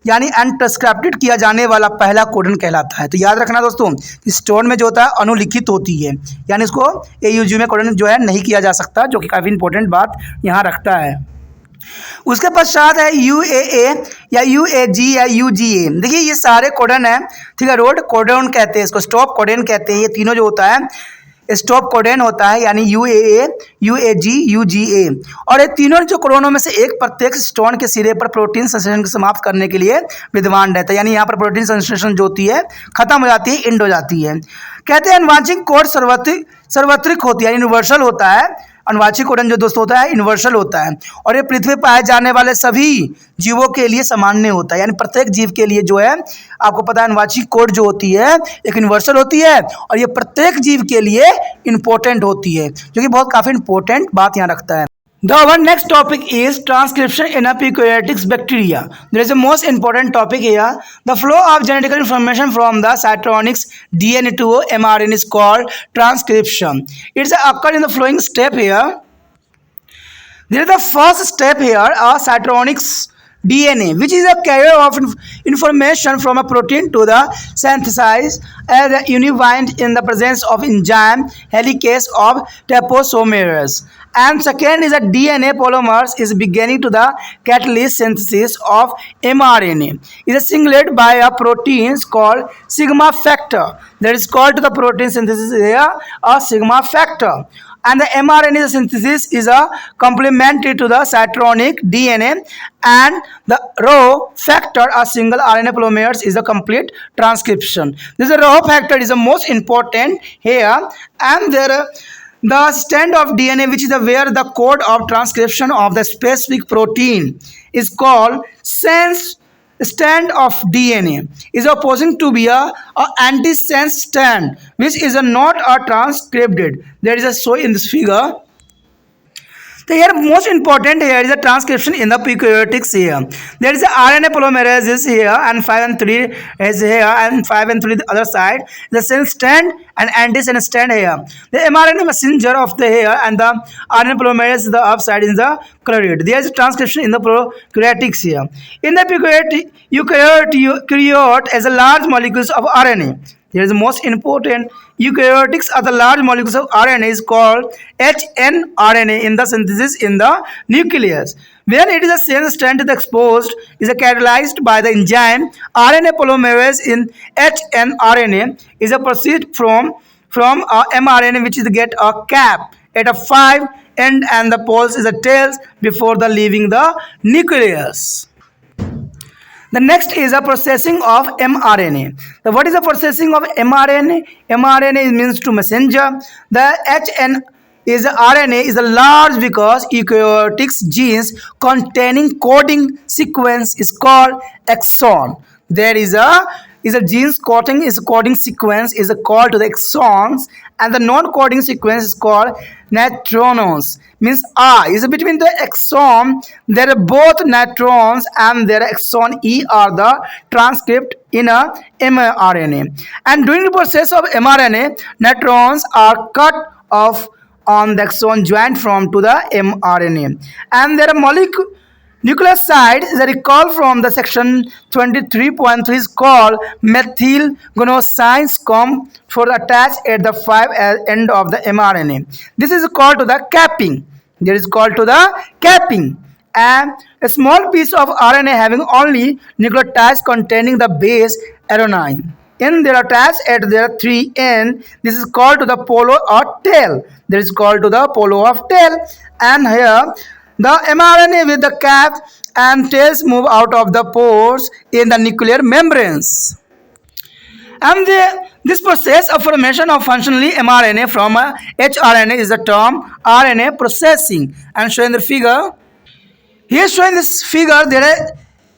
यानी अनट्रांसक्रिप्टेड किया जाने वाला पहला कोडन कहलाता है। तो याद रखना दोस्तों, सिस्टोन में जो होता है अनुलिखित होती है, यानी इसको AUG में कोडन जो है नहीं किया जा सकता, जो कि काफ़ी इंपॉर्टेंट बात यहाँ रखता है। उसके पश्चात है UAA या UAG या UGA। देखिए ये सारे कोडन है, ठीक है। रोड कोडन कहते हैं इसको, स्टॉप कोडन कहते हैं। ये तीनों जो होता है स्टॉप कोडन होता है, यानी UAA, UAG, UGA। और ये तीनों जो कोडनों में से एक प्रत्येक स्टोन के सिरे पर प्रोटीन संश्लेषण को समाप्त करने के लिए विद्यमान रहता है। यानी यहाँ पर प्रोटीन संश्लेषण जो होती है खत्म हो जाती है, एंड हो जाती है। कहते हैं अनुवांशिक कोड सर्वत्रिक होती है, यूनिवर्सल होता है। अनुवांशिक कोडन जो दोस्तों होता है यूनिवर्सल होता है, और ये पृथ्वी पर पाए जाने वाले सभी जीवों के लिए सामान्य होता है। यानी प्रत्येक जीव के लिए जो है आपको पता है अनुवांशिक कोड जो होती है एक यूनिवर्सल होती है, और ये प्रत्येक जीव के लिए इंपॉर्टेंट होती है, जो कि बहुत काफ़ी इंपॉर्टेंट बात यहाँ रखता है। The our next topic is transcription in eukaryotic bacteria. There is a most important topic here. The flow of genetic information from the cytonics DNA to mRNA is called transcription. It's occur in the following step here. There is the first step here, a cytonics DNA, which is a carrier of information from a protein to the synthesize as a unibind in the presence of enzyme helicase of topoisomerase. And second is a DNA polymers is beginning to the catalyst synthesis of mRNA. It is singlet by a protein called sigma factor. That is called to the protein synthesis here a sigma factor. And the mRNA synthesis is a complementary to the cytonic DNA, and the rho factor, a single RNA polymerase, is a complete transcription. This rho factor is the most important here, and there the strand of DNA, which is where the code of transcription of the specific protein is called sense strand of DNA, is opposing to be a antisense strand, which is not a transcribed. There is a show in this figure. So here most important here is the transcription in the eukaryotics here. There is a RNA polymerase is here, and 5 and 3 is here, and 5 and 3 the other side. The sense strand and antisense strand here. The mRNA messenger of the here, and the RNA polymerase the upside in the chloride. There is a transcription in the prokaryotics here. In the eukaryote as a large molecules of RNA. Here is the most important. Eukaryotics are the large molecules of RNA is called hnRNA in the synthesis in the nucleus. When it is a sense strand is exposed, is catalyzed by the enzyme RNA polymerase in hnRNA is a proceed from a mRNA, which is get a cap at a 5 end, and the poles is a tails before the leaving the nucleus. The next is a processing of mRNA. So what is the processing of mRNA? mRNA means to messenger. The HN is RNA is a large because eukaryotics genes containing coding sequence is called exon. There is a genes coding sequence is called to the exons, and the non-coding sequence is called neutrons. Means I is between the exon. There are both neutrons and their exon E are the transcript in a mRNA. And during the process of mRNA, neutrons are cut off on the exon joined from to the mRNA, and their nucleoside is a recall from the section 23.3 is called methylglycines come for attach at the 5 end of the mRNA. This is called to the capping. There is called to the capping. And a small piece of RNA having only nucleotides containing the base adenine. In their attached at their 3 end, this is called to the polo or tail. This is called to the polo of tail. And here the mRNA with the cap and tails move out of the pores in the nuclear membranes. And this process of formation of functionally mRNA from hRNA is the term RNA processing. And shown in the figure. Here showing this figure, there are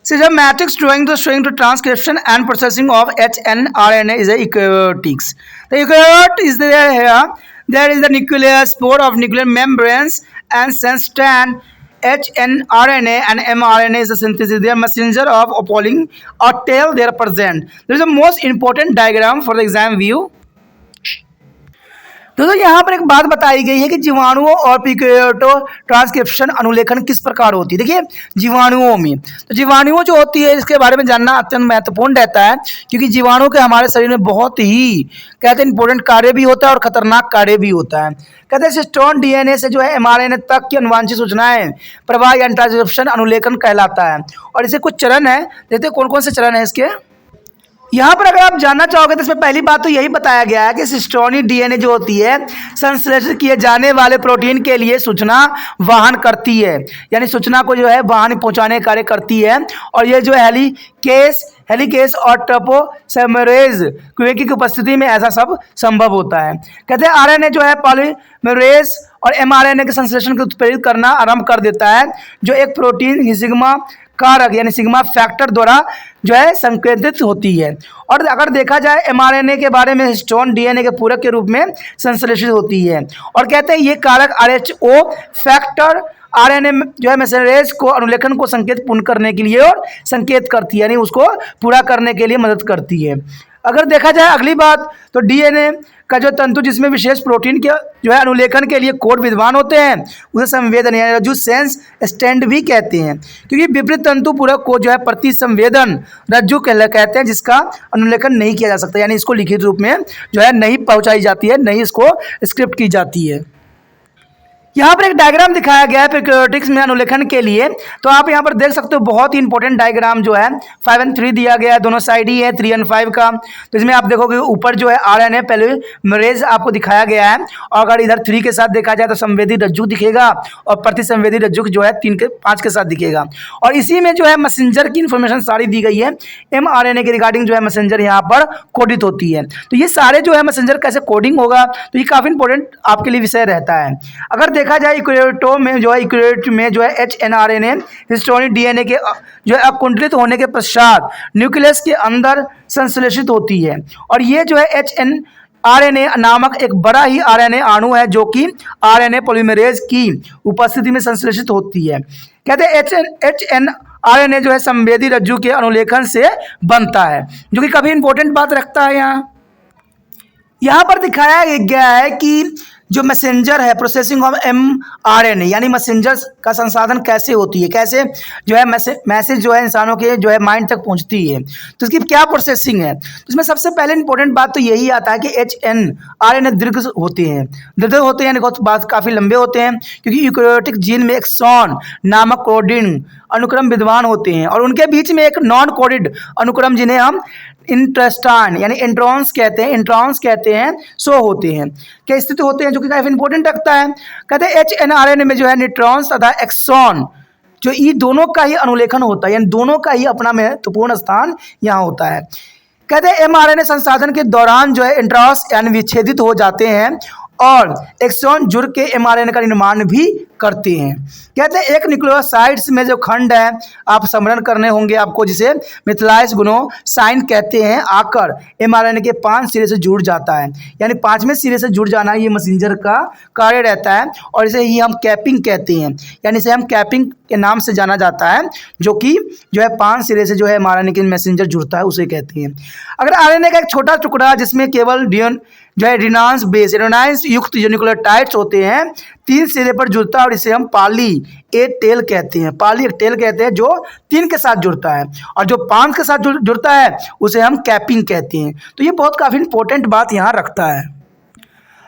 schematics showing the transcription and processing of hnRNA is a eukaryotics. The eukaryote is there here. There is the nucleus, spore of nuclear membranes, and sense strand. hnRNA and mRNA is a synthesis. They are messenger of polling or tail they are present. There is a most important diagram for the exam view. दोस्तों यहाँ पर एक बात बताई गई है कि जीवाणुओं और प्रोकैरियोटो ट्रांसक्रिप्शन अनुलेखन किस प्रकार होती है। देखिए जीवाणुओं में तो जीवाणुओं जो होती है इसके बारे में जानना अत्यंत महत्वपूर्ण रहता है, क्योंकि जीवाणु के हमारे शरीर में बहुत ही कहते हैं इंपॉर्टेंट कार्य भी होता है और खतरनाक कार्य भी होता है। कहते हैं सिस्टोन डीएनए से जो है एमआरएनए तक की अनुवांशिक सूचनाएं प्रवाह या ट्रांसक्रिप्शन अनुलेखन कहलाता है। और इसे कुछ चरण है, देखते कौन कौन से चरण है इसके। यहाँ पर अगर आप जानना चाहोगे तो इसमें पहली बात तो यही बताया गया है कि सिस्टोनी डीएनए जो होती है संश्लेषित किए जाने वाले प्रोटीन के लिए सूचना वाहन करती है, यानी सूचना को जो है वाहन पहुँचाने कार्य करती है। और ये जो है हेलिकेज और ट्रोपोसोमेरेज क्योंकि की उपस्थिति में ऐसा सब संभव होता है। कहते हैं आरएनए जो है पॉलीमरेज और एमआरएनए के संश्लेषण को उत्प्रेरित करना आरंभ कर देता है, जो एक प्रोटीन सिग्मा कारक यानी सिग्मा फैक्टर द्वारा जो है संकेतित होती है। और अगर देखा जाए एमआरएनए के बारे में, हिस्टोन डीएनए के पूरक के रूप में संश्लेषित होती है। और कहते हैं ये कारक आरएचओ फैक्टर आरएनए जो है मैसेंजरेज को अनुलेखन को संकेत पूर्ण करने के लिए और संकेत करती है, यानी उसको पूरा करने के लिए मदद करती है। अगर देखा जाए अगली बात, तो डीएनए का जो तंतु जिसमें विशेष प्रोटीन के जो है अनुलेखन के लिए कोड विद्यमान होते हैं उसे संवेदन यानी रज्जु सेंस स्टैंड भी कहते हैं, क्योंकि विपरीत तंतु पूरक को जो है प्रति संवेदन रज्जु कहते हैं, जिसका अनुलेखन नहीं किया जा सकता, यानी इसको लिखित रूप में जो है नहीं पहुंचाई जाती है, नहीं इसको स्क्रिप्ट की जाती है। यहाँ पर एक डायग्राम दिखाया गया है प्रोकैरियोटिक्स में अनुलेखन के लिए। तो आप यहाँ पर देख सकते हो बहुत ही इंपॉर्टेंट डायग्राम जो है 5 और 3 दिया गया है, दोनों साइड ही है 3 और 5 का। तो इसमें आप देखोगे ऊपर जो है आरएनए पॉलीमरेज आपको दिखाया गया है, और अगर इधर 3 के साथ देखा जाए तो संवेदी रज्जु दिखेगा और प्रतिसंवेदी रज्जु जो है 5 के साथ दिखेगा। और इसी में जो है मैसेंजर की इन्फॉर्मेशन सारी दी गई है, एमआरएनए के रिगार्डिंग जो है मैसेंजर यहाँ पर कोडित होती है। तो ये सारे जो है मैसेंजर कैसे कोडिंग होगा, तो ये काफ़ी इंपॉर्टेंट आपके लिए विषय रहता है। अगर देखा जाए यूकेरियोट में जो है एचएनआरएनए हिस्टोनिक डीएनए के जो है अकुंठित होने के पश्चात न्यूक्लियस के अंदर संश्लेषित होती है, और ये जो है एचएनआरएनए नामक एक बड़ा ही आरएनए अणु है जो कि आरएनए पॉलीमरेज की उपस्थिति में संश्लेषित होती है। कहते हैं एचएनआरएनए जो है संवेदी रज्जु के अनुलेखन से बनता है, जो कि काफी इंपॉर्टेंट बात रखता है। यहाँ पर दिखाया गया है कि जो मैसेंजर है प्रोसेसिंग ऑफ एमआरएनए यानी मैसेंजर का संसाधन कैसे होती है, कैसे जो है मैसेज जो है इंसानों के जो है माइंड तक पहुंचती है, तो इसकी क्या प्रोसेसिंग है। तो इसमें सबसे पहले इंपॉर्टेंट बात तो यही आता है कि एचएनआरएनए दीर्घ होते हैं, यानी बात काफ़ी लंबे होते हैं, क्योंकि यूकेरियोटिक जीन में एक्सॉन नामक कोडिंग अनुक्रम विद्यमान होते हैं, और उनके बीच में एक नॉन कोडिड अनुक्रम जिन्हें हम इंट्रास्टाइन यानी इंट्रॉन्स कहते हैं सो होते हैं, क्या स्थिति होते हैं, जो कि काफी इंपॉर्टेंट रखता है। कहते हैं एचएनआरएनए में जो है न्यूट्रॉन्स तथा एक्सॉन जो ये दोनों का ही अनुलेखन होता है, यानी दोनों का ही अपना महत्वपूर्ण स्थान यहाँ होता है। कहते हैं एमआरएनए संसाधन के दौरान जो है इंट्रॉस यानी विच्छेदित हो जाते हैं और एक्सॉन जुड़ के एमआरएनए का निर्माण भी करते हैं। कहते हैं एक न्यूक्लियोसाइड्स में जो खंड है आप स्मरण करने होंगे आपको, जिसे मिथाइलाइज गुनोसाइन कहते हैं, आकर एमआरएनए के 5 सिरे से जुड़ जाता है, यानी 5वें सिरे से जुड़ जाना ये मैसेंजर का कार्य रहता है, और इसे ही हम कैपिंग कहते हैं, यानी इसे हम कैपिंग के नाम से जाना जाता है, जो कि जो है 5 सिरे से जो है एमआरएनए के मैसेंजर जुड़ता है उसे कहते हैं। अगर आरएनए का एक छोटा टुकड़ा जिसमें केवल जो है रेजोनेंस युक्त जो न्यूक्लियोटाइड्स होते हैं 3 सिरे पर जुड़ता है, और इसे हम पॉली ए टेल कहते हैं, जो 3 के साथ जुड़ता है, और जो 5 के साथ जुड़ता है उसे हम कैपिंग कहते हैं। तो ये बहुत काफ़ी इंपॉर्टेंट बात यहाँ रखता है।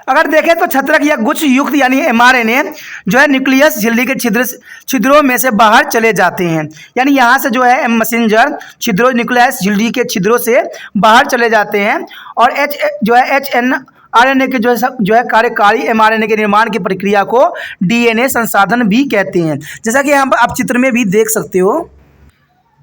अगर देखें तो छत्रक या गुच्छ युक्त यानी एमआरएनए जो है न्यूक्लियस झिल्ली के छिद्रों में से बाहर चले जाते हैं, यानी यहाँ से जो है मैसेंजर छिद्रों न्यूक्लियस झिल्ली के छिद्रों से बाहर चले जाते हैं, और एचएनआरएनए के जो है कार्यकारी एमआरएनए के निर्माण की प्रक्रिया को डीएनए संसाधन भी कहते हैं, जैसा कि यहाँ पर आप चित्र में भी देख सकते हो।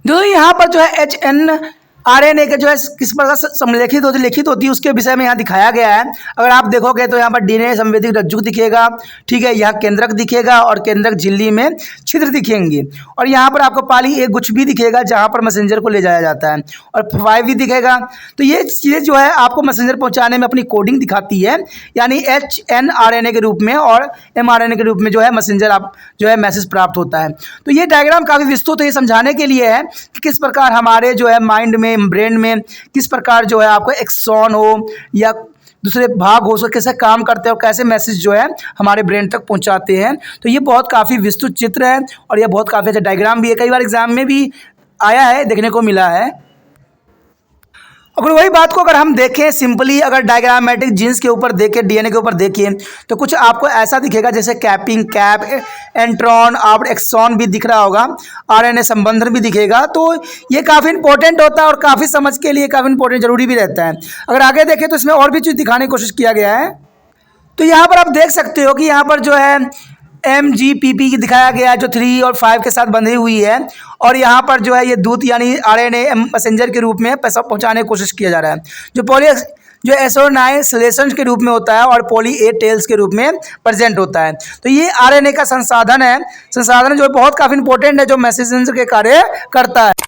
जो यहाँ पर जो है एचएनआरएनए के जो है किस प्रकार लिखित होती है उसके विषय में यहाँ दिखाया गया है। अगर आप देखोगे तो यहाँ पर डीएनए संवेदी रज्जु दिखेगा, ठीक है, यहाँ केंद्रक दिखेगा और केंद्रक झिल्ली में छिद्र दिखेंगे, और यहाँ पर आपको पॉली ए गुच्छ भी दिखेगा जहाँ पर मैसेंजर को ले जाया जाता है, और 5 भी दिखेगा। तो ये चीज़ें जो है आपको मैसेंजर पहुँचाने में अपनी कोडिंग दिखाती है, यानी एचएनआरएनए के रूप में और एमआरएनए के रूप में जो है मैसेंजर आप जो है मैसेज प्राप्त होता है। तो ये डायग्राम काफ़ी विस्तृत ये समझाने के लिए है कि किस प्रकार हमारे जो है माइंड में ब्रेन में किस प्रकार जो है आपको एक्सॉन हो या दूसरे भाग हो सो कैसे काम करते हैं और कैसे मैसेज जो है हमारे ब्रेन तक पहुंचाते हैं। तो ये बहुत काफ़ी विस्तृत चित्र है और ये बहुत काफ़ी अच्छा डायग्राम भी है, कई बार एग्जाम में भी आया है, देखने को मिला है। अगर वही बात को अगर हम देखें सिंपली, अगर डायग्रामेटिक जीन्स के ऊपर देखें, डीएनए के ऊपर देखें, तो कुछ आपको ऐसा दिखेगा जैसे कैपिंग, कैप, एंट्रॉन और एक्सॉन भी दिख रहा होगा, आरएनए संबंधन भी दिखेगा। तो ये काफ़ी इंपॉर्टेंट होता है और काफ़ी समझ के लिए काफ़ी इंपॉर्टेंट जरूरी भी रहता है। अगर आगे देखें तो इसमें और भी चीज़ दिखाने की कोशिश किया गया है। तो यहाँ पर आप देख सकते हो कि यहाँ पर जो है MGPP की दिखाया गया है जो 3 और 5 के साथ बंधी हुई है, और यहाँ पर जो है ये दूत यानी आरएनए मैसेंजर के रूप में पैसा पहुँचाने की कोशिश किया जा रहा है। जो एसोनाइलेशन के रूप में होता है और पॉली ए टेल्स के रूप में प्रेजेंट होता है। तो ये आरएनए का संसाधन है जो बहुत काफ़ी इंपॉर्टेंट है, जो मैसेंजर के कार्य करता है।